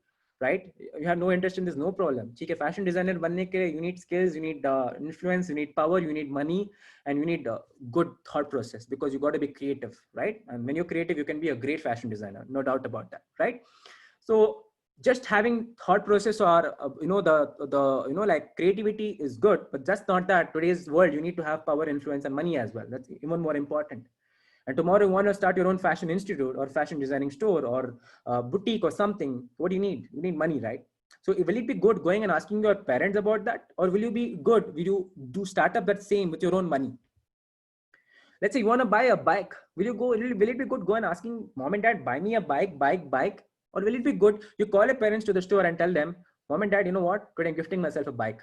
right? You have no interest in this, no problem. ठीक है, fashion designer बनने के you need skills, you need influence, you need power, you need money, and you need good thought process because you got to be creative, right? And when you're creative, you can be a great fashion designer, no doubt about that, right? So just having thought process or the like creativity is good, but just not that. Today's world, you need to have power, influence, and money as well. That's even more important. And tomorrow you want to start your own fashion institute or fashion designing store or boutique or something. What do you need? You need money, right? So will it be good going and asking your parents about that, or will you be good? Will you do start up that same with your own money? Let's say you want to buy a bike. Will you go? Will it be good go and asking mom and dad, buy me a bike? Or will it be good you call your parents to the store and tell them, mom and dad, you know what? Today I'm gifting myself a bike.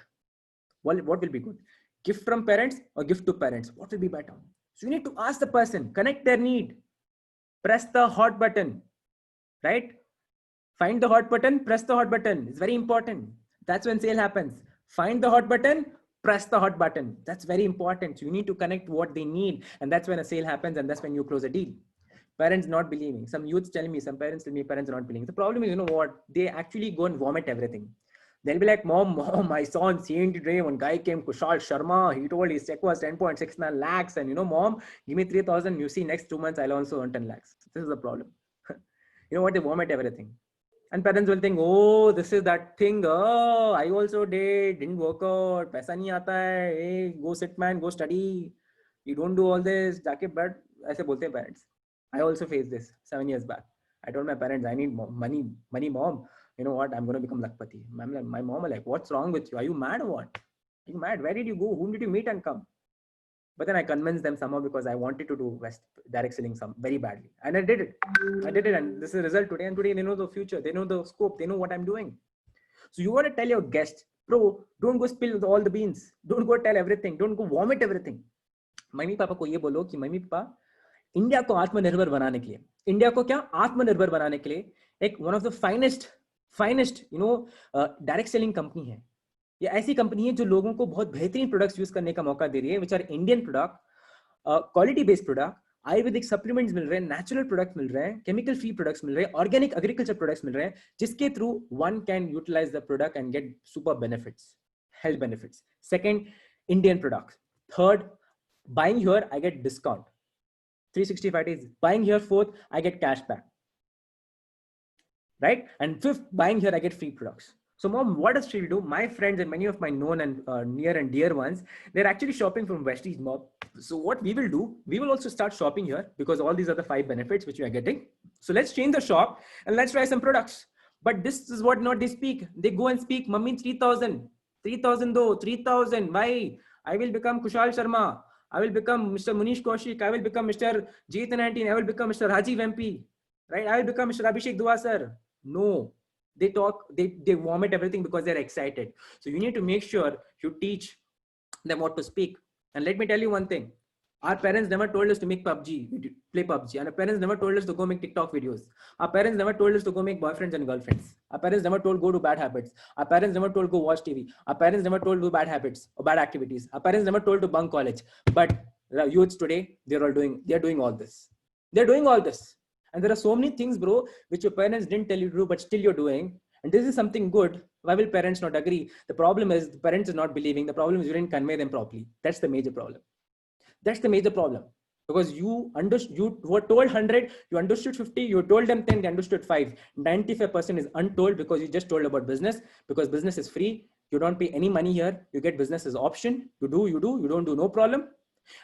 Well, what will be good? Gift from parents or gift to parents? What will be better? So you need to ask the person, connect their need, press the hot button, right? Find the hot button, press the hot button. It's very important. That's when sale happens. Find the hot button, press the hot button. That's very important. So you need to connect what they need. And that's when a sale happens. And that's when you close a deal. Parents not believing. Some youths telling me, some parents tell me parents are not believing. The problem is, you know what? They actually go and vomit everything. They'll be like, mom, I saw on CNT today one guy came, Kushal Sharma. He told his check was 10.69 lakhs. And mom, give me 3,000. You see, next 2 months, I'll also earn 10 lakhs. This is the problem. You know what? They vomit everything. And parents will think, oh, this is that thing. Oh, I also didn't work out. Paisa nahi aata hai. Hey, go sit, man, go study. You don't do all this. Jaake but aise bolte hain parents. I also faced this 7 years back. I told my parents, I need money, mom. You know what? I'm going to become lakpati. My mom was like, what's wrong with you? Are you mad or what? Are you mad? Where did you go? Whom did you meet and come? But then I convinced them somehow because I wanted to do direct selling very badly. And I did it. And this is the result today. And today they know the future. They know the scope. They know what I'm doing. So you want to tell your guest, bro, don't go spill all the beans. Don't go tell everything. Don't go vomit everything. Mummy papa को ये बोलो कि mummy papa India को आत्मनिर्भर बनाने के लिए, India को क्या आत्मनिर्भर बनाने के लिए एक one of the finest direct selling company है. ये ऐसी कंपनी है जो लोगों को बहुत बेहतरीन प्रोडक्ट्स यूज करने का मौका दे रही है, which are Indian product, quality based product, ayurvedic supplements मिल रहे हैं, नेचुरल प्रोडक्ट्स मिल रहे हैं, केमिकल फ्री प्रोडक्ट्स मिल रहे हैं, ऑर्गेनिक एग्रीकल्चर प्रोडक्ट्स मिल रहे हैं, जिसके through one can utilize the product and get super benefits, health benefits. Second, Indian products. Third, buying here I get discount 365 days. Buying here, fourth, I get cash back, right? And fifth, buying here I get free products. So mom, what does she do? My friends and many of my known and near and dear ones, they're actually shopping from Vestige, mom. So what we will do, we will also start shopping here because all these are the 5 benefits which we are getting. So let's change the shop and let's try some products. But this is what not they speak. They go and speak, mummy, 3,000 though, 3,000. Why? I will become Kushal Sharma. I will become Mr. Munish Kaushik. I will become Mr. Jayathan Antin. I will become Mr. Rajiv MP. Right? I will become Mr. Abhishek Dua sir. No. They talk, they vomit everything because they're excited. So you need to make sure you teach them what to speak. And let me tell you one thing. Our parents never told us to make play PUBG. And our parents never told us to go make TikTok videos. Our parents never told us to go make boyfriends and girlfriends. Our parents never told go do bad habits. Our parents never told go watch TV. Our parents never told do bad habits or bad activities. Our parents never told to bunk college. But the youths today, they're doing all this. They're doing all this. And there are so many things, bro, which your parents didn't tell you to do, but still you're doing. And this is something good. Why will parents not agree? The problem is the parents are not believing. The problem is you didn't convey them properly. That's the major problem. That's the major problem. Because you were told 100, you understood 50, you told them 10, they understood 5. 95% is untold because you just told about business. Because business is free. You don't pay any money here. You get business as option. You do, you don't do, no problem.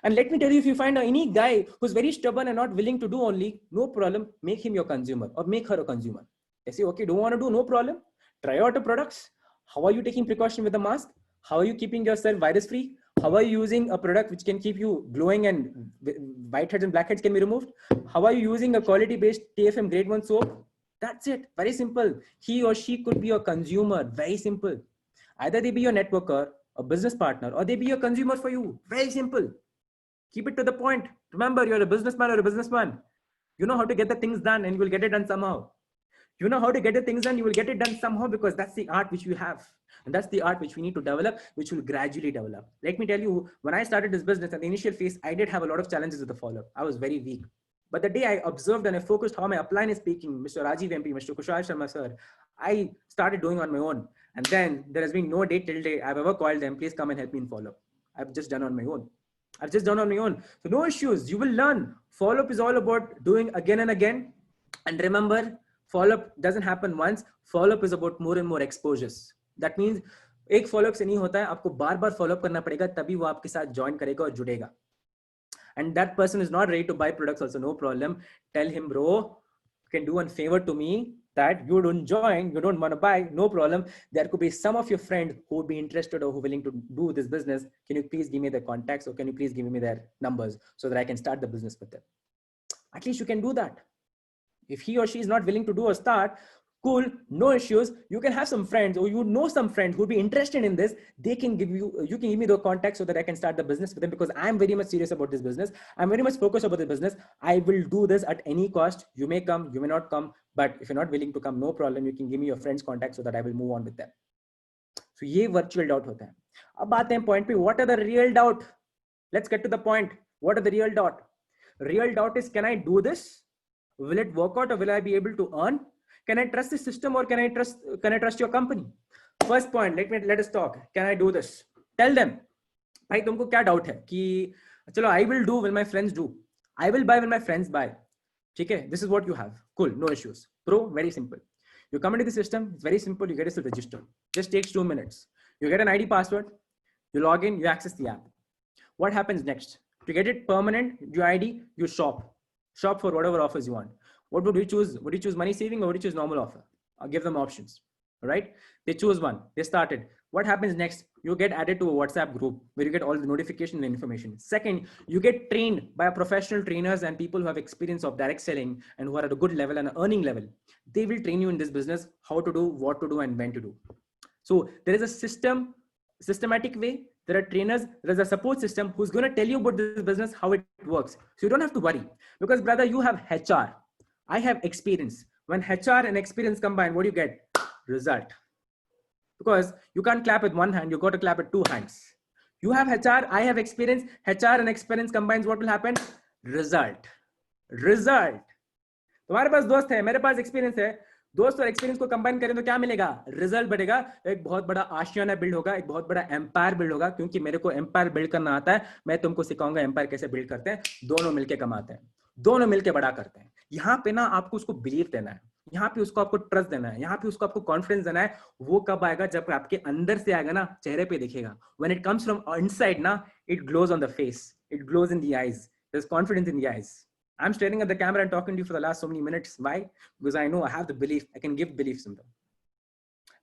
And let me tell you, if you find any guy who's very stubborn and not willing to do only, no problem, make him your consumer or make her a consumer. They say, okay, don't want to do, no problem. Try out the products. How are you taking precaution with the mask? How are you keeping yourself virus free? How are you using a product which can keep you glowing and whiteheads and blackheads can be removed? How are you using a quality based TFM grade 1 soap? That's it. Very simple. He or she could be your consumer. Very simple. Either they be your networker, a business partner, or they be your consumer for you. Very simple. Keep it to the point. Remember, you're a businessman or a businessman. You know how to get the things done and you will get it done somehow. You know how to get the things done, you will get it done somehow because that's the art which we have. And that's the art which we need to develop, which will gradually develop. Let me tell you, when I started this business at the initial phase, I did have a lot of challenges with the follow-up. I was very weak. But the day I observed and I focused how my upline is speaking, Mr. Rajiv MP, Mr. Kushal Sharma sir, I started doing on my own. And then there has been no day till day I've ever called them, please come and help me in follow-up. I've just done on my own. So no issues. You will learn. Follow-up is all about doing again and again. And remember, follow-up doesn't happen once. Follow-up is about more and more exposures. That means एक follow-up से नहीं होता है, आपको बार-बार follow-up करना पड़ेगा, तभी वो आपके साथ join करेगा और जुड़ेगा. And that person is not ready to buy products also, no problem. Tell him, bro, you can do one favor to me that you don't join, you don't want to buy, no problem. There could be some of your friends who would be interested or who are willing to do this business. Can you please give me their contacts or can you please give me their numbers so that I can start the business with them? At least you can do that. If he or she is not willing to do or start, cool, no issues. You can have some friends or you know some friends who would be interested in this. They can give you can give me the contact so that I can start the business with them because I'm very much serious about this business. I'm very much focused about the business. I will do this at any cost. You may come, you may not come, but if you're not willing to come, no problem. You can give me your friends' contact so that I will move on with them. So ये virtual doubt होता है. अब आते हैं point पे. What are the real doubt? Let's get to the point. What are the real doubt? Real doubt is, can I do this? Will it work out or will I be able to earn? Can I trust the system or can I trust your company? First point, let us talk. Can I do this? Tell them. भाई तुमको क्या doubt है कि चलो I will do when my friends do. I will buy when my friends buy. ठीक है? This is what you have. Cool, no issues. Bro, very simple. You come into the system, it's very simple. You get yourself registered. Just takes 2 minutes. You get an ID password, you log in, you access the app. What happens next? To get it permanent, your ID, you shop. Shop for whatever offers you want. What would you choose? Would you choose money saving or would you choose normal offer? I'll give them options. All right? They choose one. They started. What happens next? You get added to a WhatsApp group where you get all the notification and information. Second, you get trained by professional trainers and people who have experience of direct selling and who are at a good level and an earning level. They will train you in this business, how to do, what to do, and when to do. So there is a systematic way. There are trainers, there's a support system who's going to tell you about this business, how it works. So you don't have to worry because brother, you have HR. I have experience. When HR and experience combine, what do you get? Result. Because you can't clap with one hand, you got to clap with two hands. You have HR, I have experience. HR and experience combines, what will happen? Result. Result. तुम्हारे पास दोस्त है, मेरे पास experience है, दोस्त और experience को combine करें तो क्या मिलेगा? रिजल्ट बढ़ेगा, एक बहुत बड़ा आशियाना बिल्ड होगा, एक बहुत बड़ा एम्पायर बिल्ड होगा, क्योंकि मेरे को एम्पायर बिल्ड करना आता है, मैं तुमको सिखाऊंगा एम्पायर कैसे बिल्ड करते हैं, दोनों मिलके कमाते हैं, दोनों मिलके बड़ा करते हैं। यहाँ पे ना आपको उसको बिलीव देना है, यहाँ पे उसको आपको ट्रस्ट देना है, यहाँ पे उसको आपको कॉन्फिडेंस देना है। वो कब आएगा? जब आपके अंदर से आएगा ना, चेहरे पे दिखेगा। When it comes from inside ना, it glows on the face, it glows in the eyes, there's confidence in the eyes. I'm staring at the camera and talking to you for the last so many minutes. Why? Because I know I have the belief. I can give beliefs in them.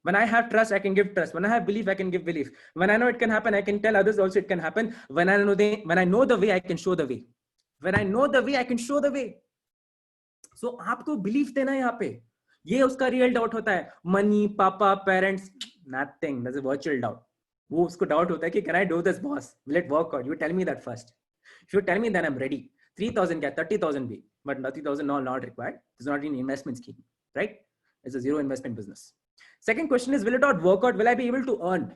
When I have trust, I can give trust. When I have belief, I can give belief. When I know it can happen, I can tell others also it can happen. When I know the way, I can show the way. When I know the way, I can show the way. So आपको belief देना है यहाँ पे. ये उसका real doubt होता है. Money, papa, parents, nothing. That's a virtual doubt. वो उसको doubt होता है कि can I do this, boss? Will it work out? You tell me that first. If you tell me, then I'm ready. 3,000 क्या 30,000 भी, but 30,000 not required. It's not an investment scheme, right? It's a zero investment business. Second question is, will it not work out? Will I be able to earn,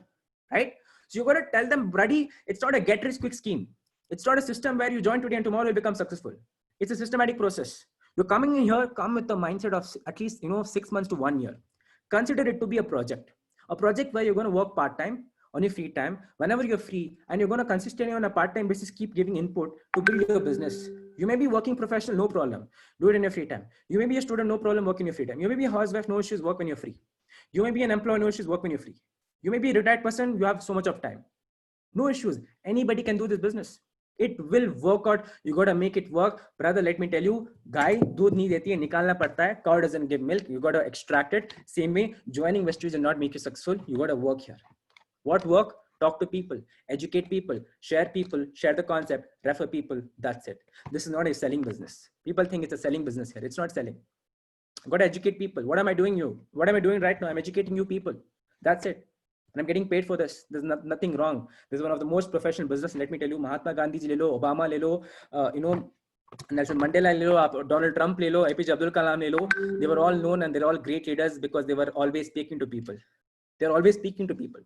right? So you got to tell them, buddy, it's not a get rich quick scheme. It's not a system where you join today and tomorrow you become successful. It's a systematic process. You're coming in here, come with the mindset of at least 6 months to 1 year. Consider it to be a project where you're going to work part-time on your free time, whenever you're free, and you're going to consistently on a part-time basis, keep giving input to build your business. You may be working professional, no problem. Do it in your free time. You may be a student, no problem, work in your free time. You may be a housewife, no issues, work when you're free. You may be an employee, no issues, work when you're free. You may be a retired person, you have so much of time. No issues. Anybody can do this business. It will work out. You got to make it work. Brother, let me tell you, गाय दूध नहीं देती है, निकालना पड़ता है. Cow doesn't give milk. You got to extract it. Same way, joining Vestige will not make you successful. You got to work here. What work? Talk to people, educate people, share the concept, refer people. That's it. This is not a selling business. People think it's a selling business here. It's not selling. I've got to educate people. What am I doing right now? I'm educating you people. That's it. And I'm getting paid for this. There's nothing wrong. This is one of the most professional business. Let me tell you, Mahatma Gandhi ji le lo, Obama le lo, Nelson Mandela le lo, Donald Trump le lo, APJ Abdul Kalam le lo. They were all known and they're all great leaders because they were always speaking to people. They're always speaking to people.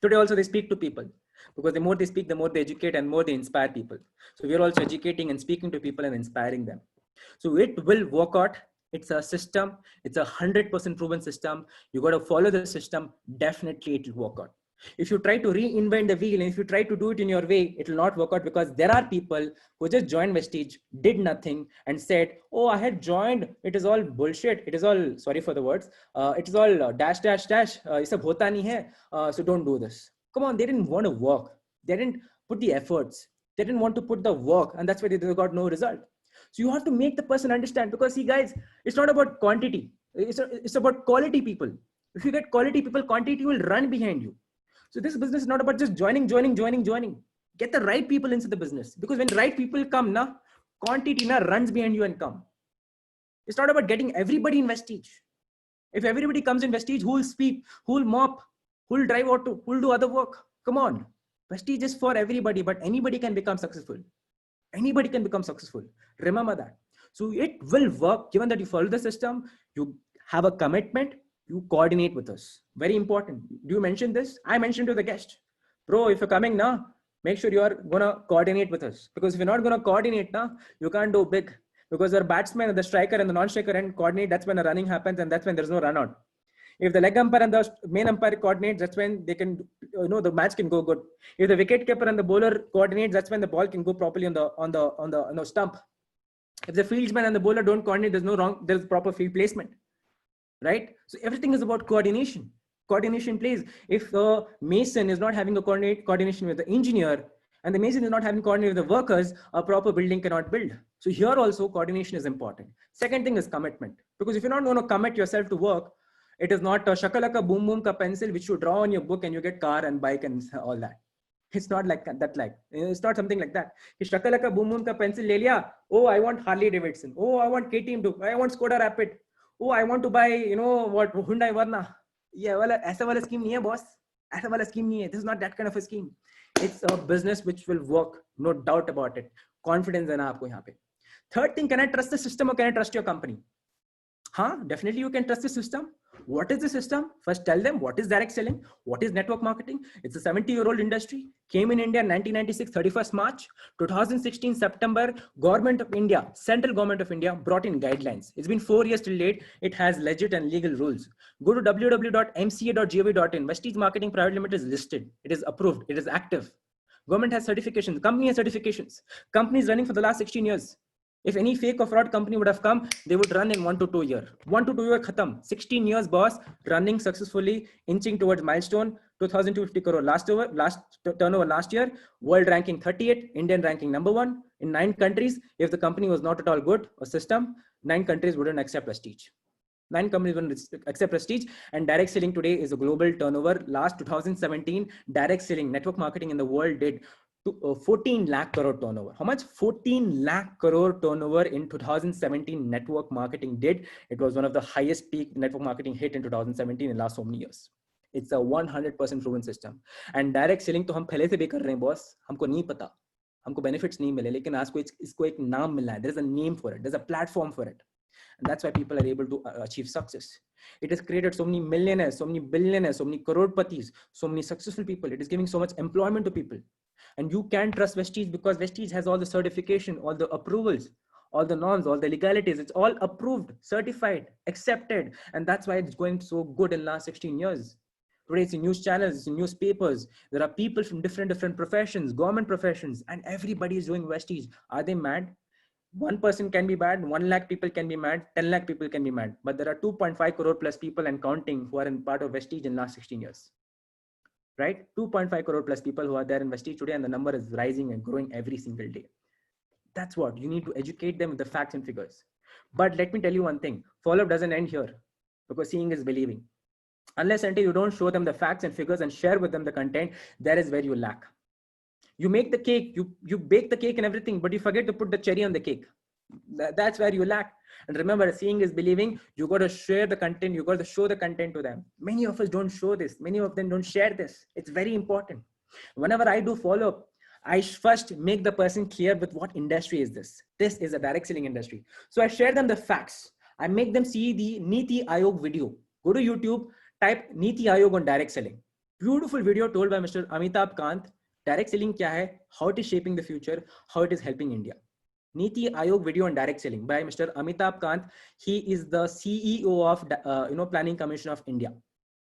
Today also they speak to people because the more they speak, the more they educate and more they inspire people. So we are also educating and speaking to people and inspiring them. So it will work out. It's a system. It's 100% proven system. You got to follow the system. Definitely it will work out. If you try to reinvent the wheel and if you try to do it in your way, it will not work out because there are people who just joined Vestige, did nothing and said, oh, I had joined. It is all bullshit. It is all, sorry for the words. It is all dash. Ye sab hota nahi hai. So don't do this. Come on. They didn't want to work. They didn't put the efforts. They didn't want to put the work and that's why they got no result. So you have to make the person understand because see guys, it's not about quantity. It's about quality people. If you get quality people, quantity will run behind you. So this business is not about just joining. Get the right people into the business because when right people come, quantity runs behind you and come. It's not about getting everybody in Vestige. If everybody comes in Vestige, who will sweep, who will mop, who will drive auto, who will do other work? Come on. Vestige is for everybody, but anybody can become successful. Anybody can become successful. Remember that. So it will work given that you follow the system, you have a commitment, you coordinate with us. Very important. Do you mention this? I mentioned to the guest, bro, if you're coming now, make sure you are going to coordinate with us. Because if you're not going to coordinate now, you can't do big. Because the batsman, the striker and the non-striker and coordinate, that's when the running happens and that's when there's no run out. If the leg umpire and the main umpire coordinate, that's when they can, the match can go good. If the wicket keeper and the bowler coordinate, that's when the ball can go properly on the stump. If the fieldsman and the bowler don't coordinate, there's proper field placement, right? So everything is about coordination. Coordination plays. If the mason is not having a coordination with the engineer, and the mason is not having coordination with the workers, a proper building cannot build. So here also coordination is important. Second thing is commitment. Because if you're not going to commit yourself to work, it is not a shakalaka boom boom ka pencil which you draw on your book and you get car and bike and all that. It's not like that. It's not something like that. Shakalaka boom boom ka pencil le liya. Oh, I want Harley Davidson. Oh, I want KTM 2. I want Skoda Rapid. Oh, I want to buy, Hyundai Varna. Yeah, well, aisa wala scheme nahi hai, boss. Aisa wala scheme nahi hai. This is not that kind of a scheme. It's a business which will work, no doubt about it. Confidence है ना आपको यहाँ पे. Third thing, can I trust the system or can I trust your company? Definitely you can trust the system. What is the system? First tell them what is direct selling, what is network marketing. It's a 70-year-old industry, came in India in 1996, 31st March, 2016 September, Government of India, Central Government of India brought in guidelines. It's been 4 years till date. It has legit and legal rules. Go to www.mca.gov.in. Vestige Marketing Private Limited is listed. It is approved. It is active. Government has certifications. Company has certifications. Company is running for the last 16 years. If any fake or fraud company would have come, they would run in 1 to 2 years. 1 to 2 years, khatam. 16 years, boss, running successfully, inching towards milestone. 2,250 crore last turnover last year. World ranking 38, Indian ranking number 1 in 9 countries. If the company was not at all good or system, 9 countries wouldn't accept Prestige. 9 companies wouldn't accept Prestige, and direct selling today is a global turnover. Last 2017, direct selling network marketing in the world did 14 lakh crore turnover. How much? 14 lakh crore turnover in 2017 network marketing did. It was one of the highest peak network marketing hit in 2017 in last so many years. It's a 100% proven system. And direct selling तो हम पहले से भी कर रहे हैं boss. हमको नहीं पता, हमको benefits नहीं मिले, लेकिन आज को इसको एक नाम मिला है. There is a name for it. There's a platform for it. And that's why people are able to achieve success. It has created so many millionaires, so many billionaires, so many crore-patis, so many successful people. It is giving so much employment to people. And you can trust Vestige because Vestige has all the certification, all the approvals, all the norms, all the legalities. It's all approved, certified, accepted. And that's why it's going so good in the last 16 years. Today it's in news channels, it's in newspapers. There are people from different professions, government professions, and everybody is doing Vestige. Are they mad? One person can be bad, 1 lakh people can be mad, 10 lakh people can be mad. But there are 2.5 crore plus people and counting who are in part of Vestige in the last 16 years. Right? 2.5 crore plus people who are there in Vestige today, and the number is rising and growing every single day. That's what you need to educate them with the facts and figures. But let me tell you one thing, follow-up doesn't end here, because seeing is believing. Unless until you don't show them the facts and figures and share with them the content, that is where you lack. You make the cake, you bake the cake and everything, but you forget to put the cherry on the cake. That's where you lack. And remember, seeing is believing. You got to share the content. You got to show the content to them. Many of us don't show this. Many of them don't share this. It's very important. Whenever I do follow-up, I first make the person clear with what industry is this. This is a direct selling industry. So I share them the facts. I make them see the Niti Aayog video. Go to YouTube, type Niti Aayog on direct selling. Beautiful video told by Mr. Amitabh Kant. Direct selling kya hai, how it is shaping the future, how it is helping India. Niti Aayog video on direct selling by Mr. Amitabh Kant. He is the CEO of Planning Commission of India.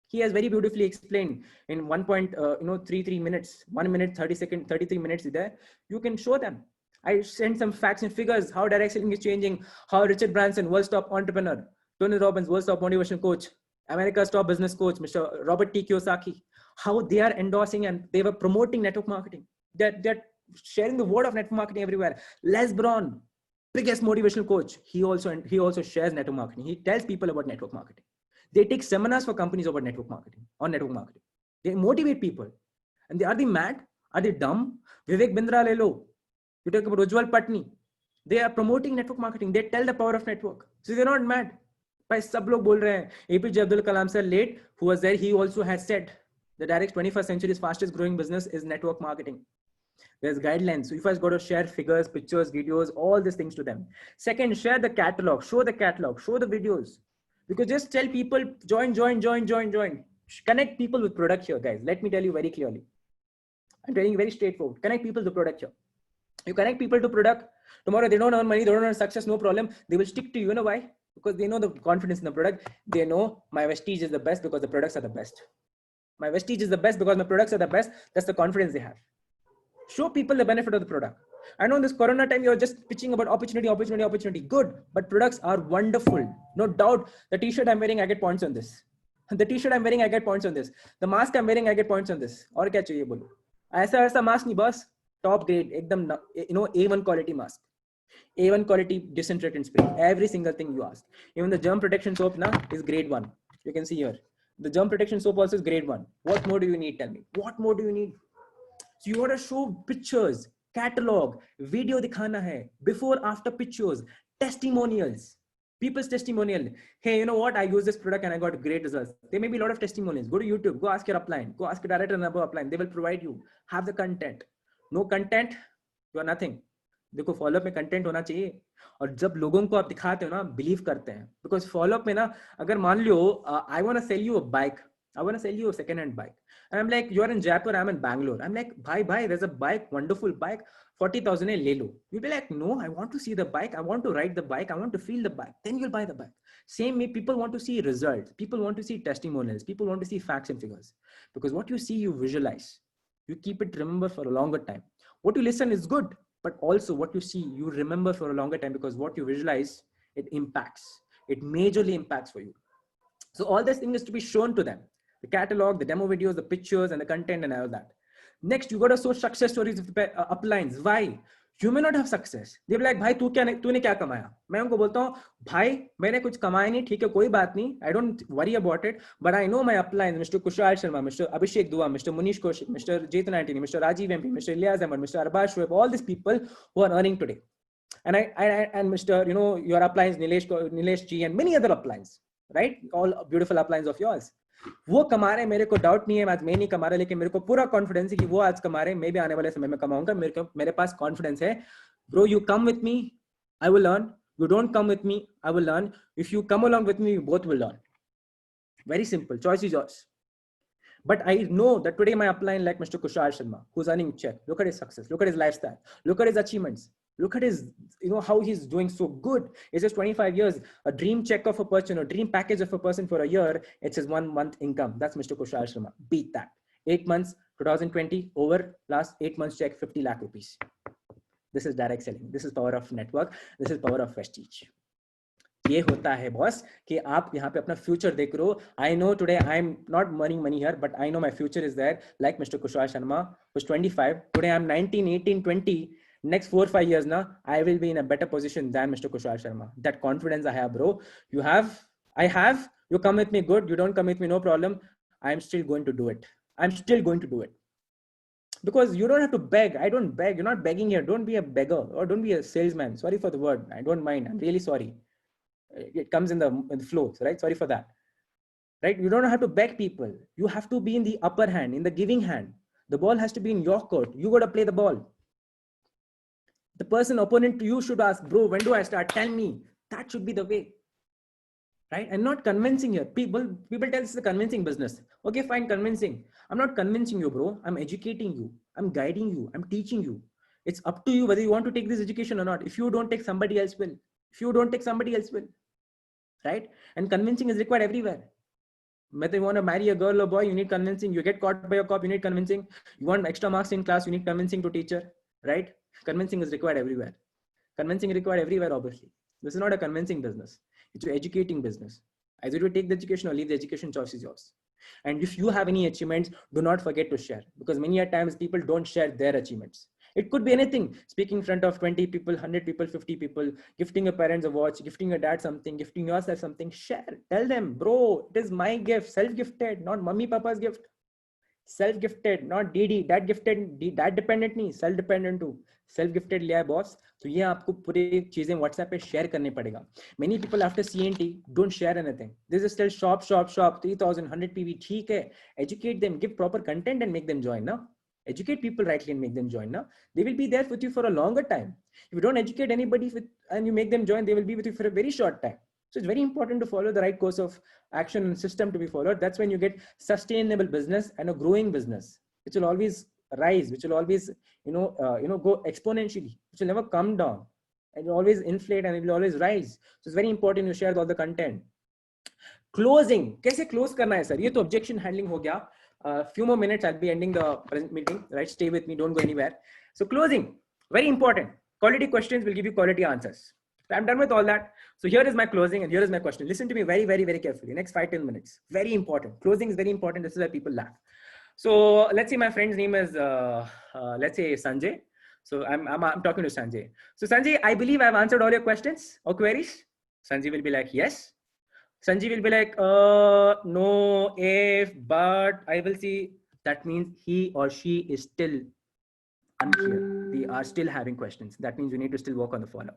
He has very beautifully explained in 1.33 minutes, 1 minute 30 seconds, 33 minutes there. You can show them. I sent some facts and figures how direct selling is changing, how Richard Branson, world's top entrepreneur, Tony Robbins, world's top motivation coach, America's top business coach, Mr. Robert T. Kiyosaki, how they are endorsing and they were promoting network marketing. They're sharing the word of network marketing everywhere. Les Brown, biggest motivational coach, he also shares network marketing. He tells people about network marketing. They take seminars for companies about network marketing, on network marketing. They motivate people. And are they mad? Are they dumb? Vivek Bindra le lo. You talk about Ujjwal Patni. They are promoting network marketing. They tell the power of network. So they're not mad. By sab log bol rahe hain. APJ Abdul Kalam sir late, who was there, he also has said the direct 21st century's fastest growing business is network marketing. There's guidelines. So you first got to share figures, pictures, videos, all these things to them. Second, share the catalog, show the videos. Because just tell people, join. Connect people with product here, guys. Let me tell you very clearly. I'm telling you very straightforward. Connect people to product here. You connect people to product. Tomorrow they don't earn money, they don't earn success, no problem. They will stick to you. You know why? because they know the confidence in the product. They know my Vestige is the best because the products are the best. My Vestige is the best because my products are the best. That's the confidence they have. Show people the benefit of the product. I know in this Corona time, you're just pitching about opportunity, opportunity, opportunity. Good, but products are wonderful. No doubt. The t-shirt I'm wearing, I get points on this. The t-shirt I'm wearing, I get points on this. The mask I'm wearing, I get points on this. और क्या चाहिए बोलो? ऐसा mask नहीं बस. Top grade, एकदम A1 quality mask. A1 quality disinfectant spray. Every single thing you ask. Even the germ protection soap now is grade 1. You can see here. The germ protection soap also is grade 1. What more do you need? Tell me. What more do you need? So you gotta show pictures, catalog, video dikhana hai, before, after pictures, testimonials, people's testimonial. Hey, you know what? I use this product and I got great results. There may be a lot of testimonials. Go to YouTube, go ask your upline, go ask your director and above upline. They will provide you. Have the content. No content, you are nothing. देखो follow up में content होना चाहिए और जब लोगों को आप दिखाते हो ना बिलीव करते हैं बिकॉज फॉलोअप में ना अगर मान लो I want to sell you a bike I want to sell you a second-hand bike. And I'm like, you're in Jaipur, I'm in Bangalore. I'm like, bhai, there's a bike, wonderful bike, 40,000 hai, le lo. You'll be like, no, I want to see the bike. I want to ride the bike. I want to feel the bike. Then you'll buy the bike. Same way, people want to see results. People want to see testimonials. People want to see facts and figures. Because what you see, you visualize. You keep it, remember for a longer time. What you listen is good, but also what you see, you remember for a longer time because what you visualize, it impacts. It majorly impacts for you. So all this thing is to be shown to them. The catalog, the demo videos, the pictures and the content and all that. Next, you got to show success stories of the uplines. Why? You may not have success. They'll be like, भाई तूने क्या कमाया? मैं उनको बोलता हूँ, भाई मैंने कुछ कमाया नहीं, ठीक है कोई बात नहीं. I don't worry about it, but I know my uplines, Mr. Kushal Sharma, Mr. Abhishek Dua, Mr. Munish Kaushik, Mr. Jetan Antony, Mr. Rajiv MP, Mr. Ilyas Ahmed, Mr. Arbaaz Shoaib, all these people who are earning today. And and Mr. Your uplines, Nilesh G and many other uplines, right? All beautiful uplines of yours. वो कमा रहे, मेरे को doubt नहीं है आज मैं नहीं कमा रहा, लेकिन मेरे को पूरा कॉन्फिडेंस है कि वो आज कमा रहे, मैं भी आने वाले समय में कमाऊंगा. मेरे पास कॉन्फिडेंस है. Bro you come with me, I will learn. You don't come with me, I will learn. If you come along with me, both will learn. Very simple. Choice is yours. But I know that today my upline like Mr. Kushal Sharma, who's earning check. Look at his success. Look at his lifestyle. Look at his achievements. Look at his, how he's doing so good. It's just 25 years. A dream check of a person, a dream package of a person for a year, it's his 1 month income. That's Mr. Kushal Sharma. Beat that. 8 months, 2020, over last 8 months check, 50 lakh rupees. This is direct selling. This is power of network. This is power of Vestige. ये होता है boss कि आप यहाँ पे अपना future देख रहे हो. I know today I am not earning money here, but I know my future is there. Like mister Kushwaha Sharma was 25, today I am 19, 18, 20. Next 4-5 years now, I will be in a better position than Mr. Kushwaha Sharma. That confidence I have, bro. You have, I have. You come with me, good. You don't come with me, no problem. I'm still going to do it. I'm still going to do it. Because you don't have to beg. I don't beg. You're not begging here. Don't be a beggar or don't be a salesman. Sorry for the word. I don't mind. I'm really sorry. It comes in the flow, right? Sorry for that. Right? You don't have to beg people. You have to be in the upper hand, in the giving hand. The ball has to be in your court. You got to play the ball. The person opponent to you should ask, bro, when do I start? Tell me. That should be the way. Right? And not convincing here. People tell this is a convincing business. Okay, fine, convincing. I'm not convincing you, bro. I'm educating you. I'm guiding you. I'm teaching you. It's up to you whether you want to take this education or not. If you don't take, somebody else will. If you don't take, somebody else will. Right? And convincing is required everywhere. Whether you want to marry a girl or boy, you need convincing. You get caught by a cop, you need convincing. You want extra marks in class, you need convincing to teacher. Right? Convincing is required everywhere. Convincing is required everywhere, obviously. This is not a convincing business. It's an educating business. Either you take the education or leave the education, choice is yours. And if you have any achievements, do not forget to share. Because many a times people don't share their achievements. It could be anything. Speaking in front of 20 people, 100 people, 50 people, gifting your parents a watch, gifting your dad something, gifting yourself something. Share. Tell them, bro, it is my gift. Self-gifted, not mummy papa's gift. Self-gifted, not DD. Dad gifted, dad dependent नहीं, self-dependent too. Self-gifted लिया है boss, तो ये आपको पूरी चीजें WhatsApp पे share करने पड़ेगा. Many people after CNT don't share anything. They just tell shop, 3,000, 100 PV, ठीक है. Educate them, give proper content and make them join now. Educate people rightly and make them join now. They will be there with you for a longer time. If you don't educate anybody and you make them join, they will be with you for a very short time. So it's very important to follow the right course of action and system to be followed. That's when you get sustainable business and a growing business, which will always rise, which will always, go exponentially, which will never come down. It will always inflate and it will always rise. So it's very important you share all the content. Closing, कैसे close करना है sir? ये तो objection handling हो गया. Few more minutes, I'll be ending the meeting. Right, stay with me, don't go anywhere. So closing, very important. Quality questions will give you quality answers. So I'm done with all that. So here is my closing and here is my question. Listen to me very, very, very carefully. Next 5-10 minutes. Very important. Closing is very important. This is where people laugh. So let's say my friend's name is, let's say Sanjay. So I'm talking to Sanjay. So Sanjay, I believe I've answered all your questions or queries. Sanjay will be like, yes. Sanjay will be like, no, if, but I will see. That means he or she is still unclear. We are still having questions. That means you need to still work on the follow.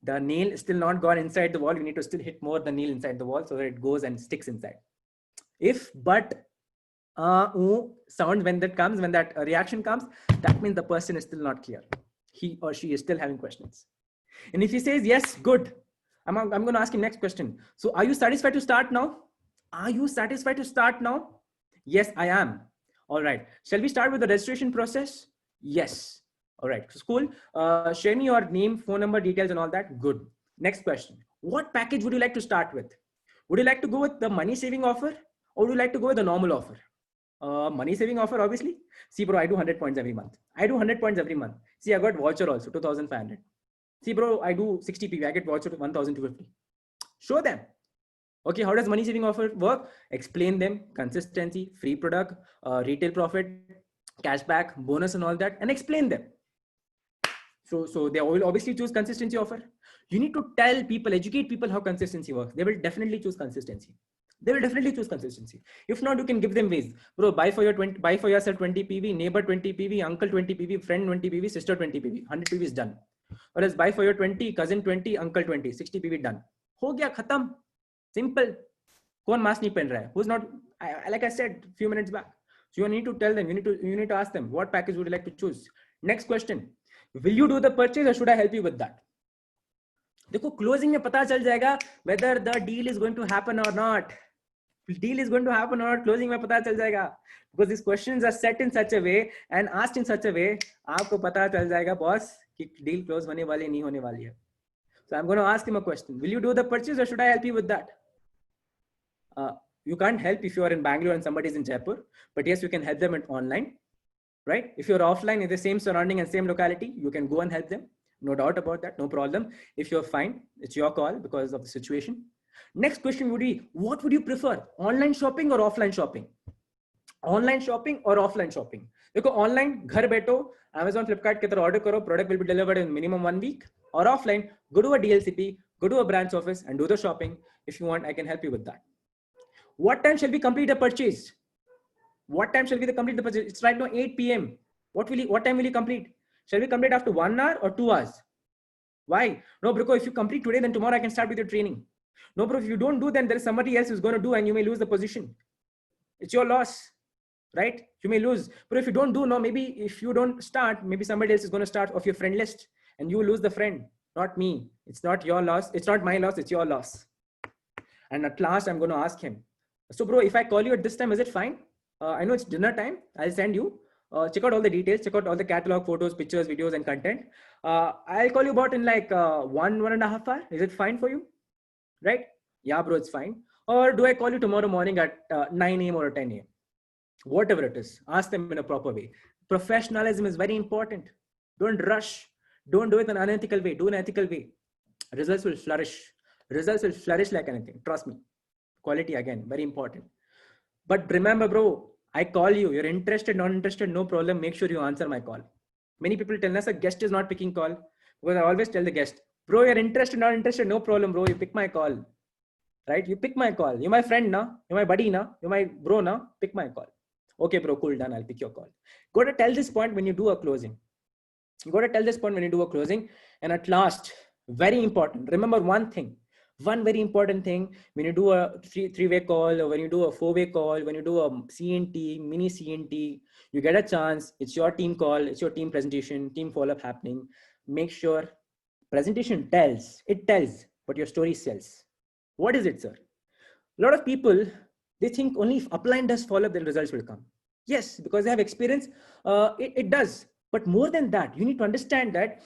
The nail is still not gone inside the wall. You need to still hit more the nail inside the wall so that it goes and sticks inside. If, but, sound when that comes, when that reaction comes, that means the person is still not clear. He or she is still having questions. And if he says yes, good. I'm going to ask him next question. So are you satisfied to start now? Are you satisfied to start now? Yes, I am. All right. Shall we start with the registration process? Yes. All right. So cool. Share me your name, phone number, details and all that. Good. Next question. What package would you like to start with? Would you like to go with the money saving offer or would you like to go with the normal offer? Money saving offer, obviously. See, bro, I do 100 points every month. I do 100 points every month. See, I got voucher also, 2,500. See, bro, I do 60 PV. I get voucher 1,250. Show them. Okay, how does money saving offer work? Explain them, consistency, free product, retail profit, cashback, bonus and all that, and explain them. So they will obviously choose consistency offer. You need to tell people, educate people how consistency works. They will definitely choose consistency. They will definitely choose consistency. If not, you can give them ways. Bro, buy for yourself 20 PV, neighbor 20 PV, uncle 20 PV, friend 20 PV, sister 20 PV. 100 PV is done. Or else buy for your 20, cousin 20, uncle 20, 60 PV done. Ho gaya, khatam. Simple. Kaun mask nahi pen raha hai? Who's not, like I said a few minutes back. So you need to tell them, you need to ask them, what package would you like to choose? Next question. Will you do the purchase or should I help you with that? देखो closing में पता चल जाएगा whether the deal is going to happen or not. Deal is going to happen or not, closing में पता चल जाएगा. Because these questions are set in such a way and asked in such a way, आपको पता चल जाएगा boss कि deal close होने वाली नहीं होने वाली है. So I'm going to ask him a question. Will you do the purchase or should I help you with that? You can't help if you are in Bangalore and somebody is in Jaipur, but yes, you can help them online, right? If you're offline in the same surrounding and same locality, you can go and help them. No doubt about that, no problem. If you're fine, it's your call because of the situation. Next question would be, what would you prefer? Online shopping or offline shopping? Online shopping or offline shopping? देखो online घर बैठो Amazon Flipkart के तरह order करो, product will be delivered in minimum 1 week. Or offline, go to a DLCP, go to a branch office and do the shopping. If you want, I can help you with that. What time shall we complete the purchase? What time shall we complete the purchase? It's right now 8 p.m. What time will you complete? Shall we complete after 1 hour or 2 hours? Why? No, bro, if you complete today, then tomorrow I can start with your training. No, bro, if you don't do, then there is somebody else who's going to do and you may lose the position. It's your loss, right? You may lose. But if you don't do, no, maybe if you don't start, maybe somebody else is going to start off your friend list and you lose the friend, not me. It's not your loss. It's not my loss. It's your loss. And at last, I'm going to ask him. So, bro, if I call you at this time, is it fine? I know it's dinner time. I'll send you. Check out all the details. Check out all the catalog, photos, pictures, videos, and content. I'll call you about in like 1.5 hours. Is it fine for you? Right? Yeah, bro, it's fine. Or do I call you tomorrow morning at 9 a.m. or 10 a.m.? Whatever it is, ask them in a proper way. Professionalism is very important. Don't rush. Don't do it in an unethical way. Do an ethical way. Results will flourish. Results will flourish like anything. Trust me. Quality again, very important. But remember, bro, I call you. You're interested, not interested, no problem. Make sure you answer my call. Many people tell us a guest is not picking call. Because I always tell the guest, bro, you're interested, not interested, no problem, bro. You pick my call. Right? You pick my call. You're my friend now. You're my buddy now. You're my bro now. Pick my call. Okay, bro, cool, done. I'll pick your call. Go to tell this point when you do a closing. You got to tell this point when you do a closing. And at last, very important. Remember one thing. One very important thing, when you do a three-way call or when you do a four-way call, when you do a CNT, mini CNT, you get a chance. It's your team call. It's your team presentation, team follow-up happening. Make sure presentation tells, but your story sells. What is it, sir? A lot of people, they think only if upline does follow-up, then results will come. Yes, because they have experience, it does. But more than that, you need to understand that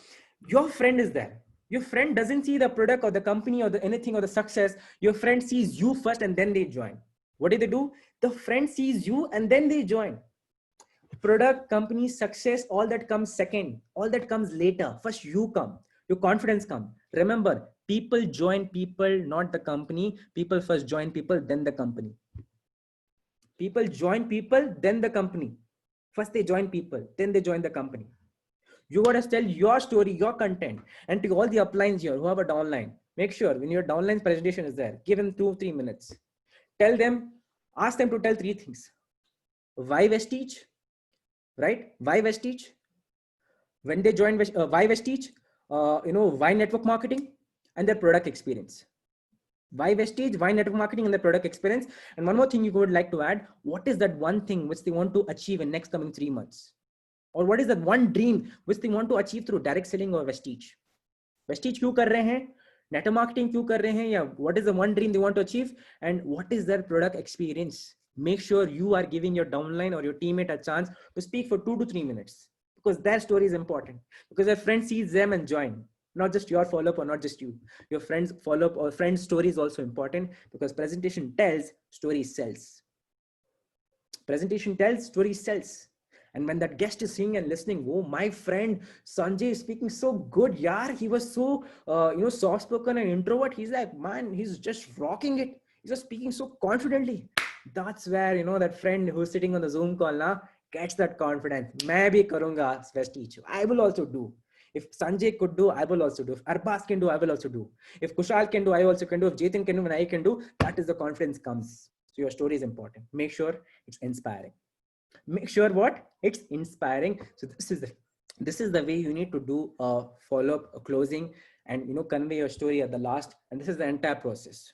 your friend is there. Your friend doesn't see the product or the company or the anything or the success. Your friend sees you first and then they join. What do they do? The friend sees you and then they join. Product, company, success, all that comes second. All that comes later. First you come. Your confidence come. Remember, people join people, not the company. People first join people, then the company. People join people, then the company. First they join people, then they join the company. You got to tell your story, your content. And to all the uplines here who have a downline, make sure when your downline presentation is there, give them 2-3 minutes. Tell them, ask them to tell 3 things. Why Vestige, right? Why Vestige? When they join, why Vestige? Why network marketing and their product experience. Why Vestige, why network marketing and the product experience. And one more thing you would like to add, what is that one thing which they want to achieve in next coming 3 months? Or what is that one dream which they want to achieve through direct selling or Vestige? Vestige क्यों कर रहे हैं? Network marketing क्यों कर रहे हैं? या what is the one dream they want to achieve? And what is their product experience? Make sure you are giving your downline or your teammate a chance to speak for 2 to 3 minutes, because their story is important, because their friend sees them and join. Not just your follow-up or not just you. Your friend's follow-up or friend's story is also important, because presentation tells, story sells. Presentation tells, story sells. And when that guest is seeing and listening, oh, my friend Sanjay is speaking so good, yaar. He was so, soft-spoken and introvert. He's like, man, he's just rocking it. He's just speaking so confidently. That's where, that friend who's sitting on the Zoom call now gets that confidence. Main bhi karunga Vestige. I will also do. If Sanjay could do, I will also do. If Arbaz can do, I will also do. If Kushal can do, I also can do. If Jatin can do, and I can do, that is the confidence comes. So your story is important. Make sure it's inspiring. Make sure what? It's inspiring. So this is the way you need to do a follow-up, a closing, and convey your story at the last. And this is the entire process.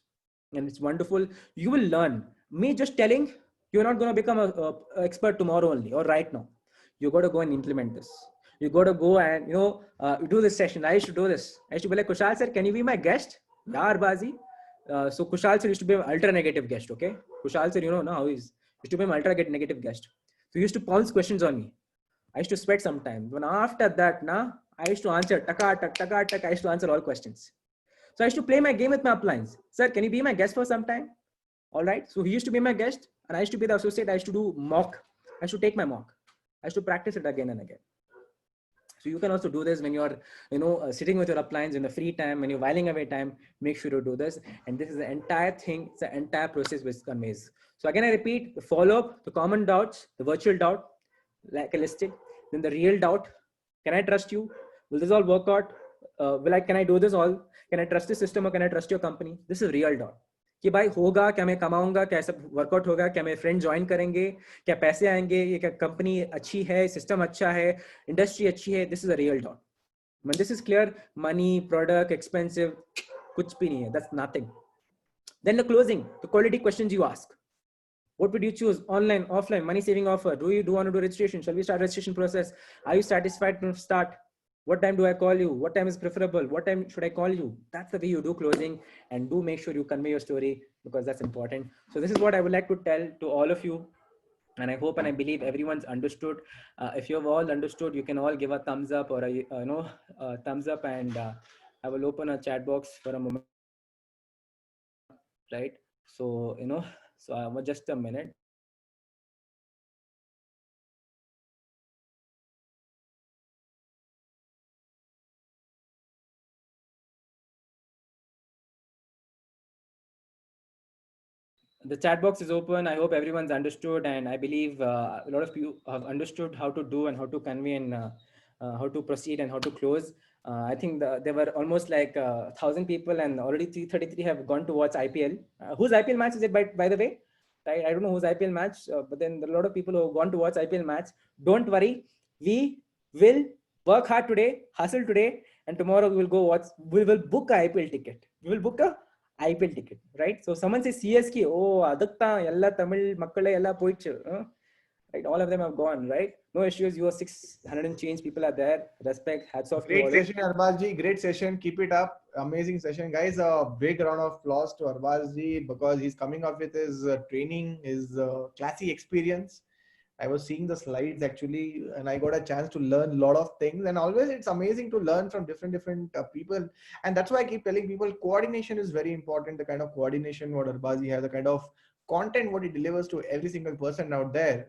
And it's wonderful. You will learn. Me just telling, you're not going to become a expert tomorrow only or right now. You got to go and implement this. You got to go and do this session. I used to do this. I used to be like, Kushal sir, can you be my guest? Yaar Bazi. So Kushal sir used to be an ultra negative guest. Okay, Kushal sir, now he's used to be an ultra negative guest. So he used to pounce questions on me. I used to sweat sometimes. When after that, I used to answer taka tak taka tak. I used to answer all questions. So I used to play my game with my uplines. Sir, can you be my guest for some time? All right. So he used to be my guest, and I used to be the associate. I used to do mock. I used to take my mock. I used to practice it again and again. So you can also do this when you're, sitting with your uplines in the free time, when you're whiling away time. Make sure to do this. And this is the entire thing. It's the entire process which conveys. So again, I repeat: the follow-up, the common doubts, the virtual doubt, like a listing, then the real doubt. Can I trust you? Will this all work out? Can I do this all? Can I trust this system or can I trust your company? This is real doubt. कि भाई होगा क्या, मैं कमाऊंगा, क्या सब workout होगा, क्या मेरे फ्रेंड ज्वाइन करेंगे, क्या पैसे आएंगे, ये क्या कंपनी अच्छी है, सिस्टम अच्छा है, इंडस्ट्री अच्छी है. This is a real doubt. When this is clear, money, product, expensive, कुछ भी नहीं है. That's nothing. Then the closing, the quality questions you ask. What would you choose? Online, offline, money saving offer? Do you want to do registration? Shall we start registration process? Are you satisfied to start? What time do I call you? What time is preferable? What time should I call you? That's the way you do closing, and do make sure you convey your story, because that's important. So this is what I would like to tell to all of you. And I hope and I believe everyone's understood. If you've all understood, you can all give a thumbs up or a thumbs up, and I will open a chat box for a moment. Right. So, just a minute. The chat box is open. I hope everyone's understood, and I believe a lot of you have understood how to do and how to convey and how to proceed and how to close. I think there were almost like 1,000 people, and already 333 have gone to watch IPL. Whose IPL match is it, by the way? I don't know whose IPL match, but then there are a lot of people who have gone to watch IPL match. Don't worry, we will work hard today, hustle today, and tomorrow we will go watch. We will book a IPL ticket. We will book a IPL ticket, right? So someone says CSK, oh, adakta, yalla Tamil makkale yalla poichu. Right, all of them have gone, right? No issues. You are 600 and change people are there. Respect, hats off. Great session, Arbazji. Great session. Keep it up. Amazing session, guys. A big round of applause to Arbazji, because he's coming up with his training, his classy experience. I was seeing the slides actually, and I got a chance to learn a lot of things. And always it's amazing to learn from different people. And that's why I keep telling people coordination is very important. The kind of coordination what Arbazi has, the kind of content what he delivers to every single person out there.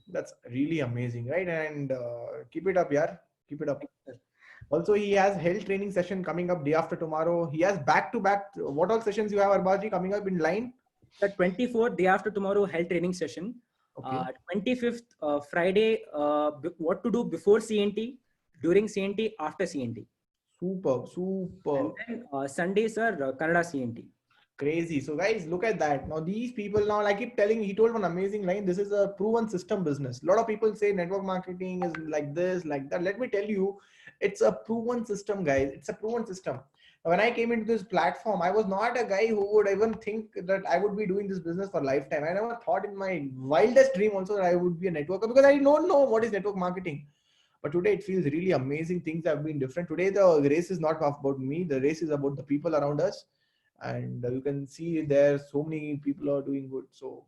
That's really amazing, right? And keep it up, yeah. Keep it up. Also, he has health training session coming up day after tomorrow. He has back to back. What all sessions you have, Arbazi, coming up in line? The 24th, day after tomorrow, health training session. Okay. 25th, Friday, what to do before CNT, during CNT, after CNT. Super. And then Sunday, sir, Kannada CNT. Crazy. So guys, look at that. Now these people now, I keep telling, he told one amazing line. This is a proven system business. A lot of people say network marketing is like this, like that. Let me tell you, it's a proven system, guys. It's a proven system. When I came into this platform, I was not a guy who would even think that I would be doing this business for lifetime. I never thought in my wildest dream also that I would be a networker, because I don't know what is network marketing. But today it feels really amazing. Things have been different. Today the race is not about me. The race is about the people around us. And you can see there so many people are doing good. So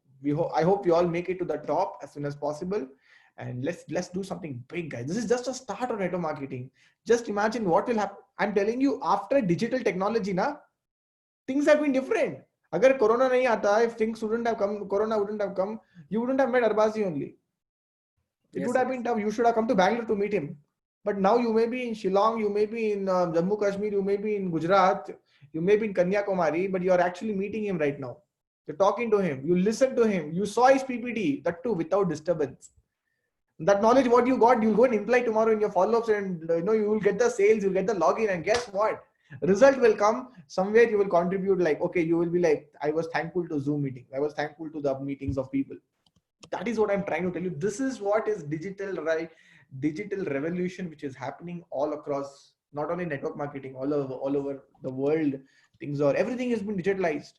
I hope we all make it to the top as soon as possible. And let's do something big, guys. This is just a start of network marketing. Just imagine what will happen. I'm telling you, after digital technology, things have been different. Agar Corona nahi aata, if things wouldn't have come, Corona wouldn't have come, you wouldn't have met Arbazi only. It would have been tough. You should have come to Bangalore to meet him. But now you may be in Shillong, you may be in Jammu Kashmir, you may be in Gujarat, you may be in Kanyakumari, but you are actually meeting him right now. You're talking to him. You listen to him. You saw his PPT, that too without disturbance. That knowledge, what you got, you'll go and imply tomorrow in your follow-ups, and you will get the sales, you'll get the login, and guess what? Result will come somewhere. You will contribute like, okay, you will be like, I was thankful to Zoom meeting. I was thankful to the meetings of people. That is what I'm trying to tell you. This is what is digital, right? Digital revolution, which is happening all across, not only network marketing, all over the world. Everything has been digitalized.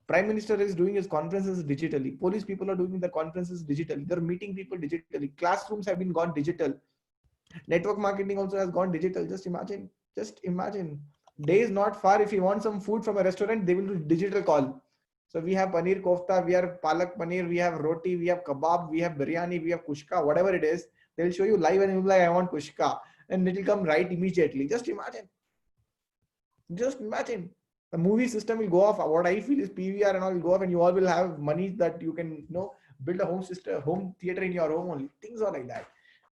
Prime Minister is doing his conferences digitally. Police people are doing their conferences digitally. They're meeting people digitally. Classrooms have been gone digital. Network marketing also has gone digital. Just imagine. Day is not far. If you want some food from a restaurant, they will do digital call. So we have paneer kofta, we have palak paneer, we have roti, we have kebab, we have biryani, we have kushka, whatever it is. They'll show you live and you'll be like, I want kushka. And it'll come right immediately. Just imagine. The movie system will go off. What I feel is PVR and all will go off, and you all will have money that you can, build a home theater in your home only. Things are like that.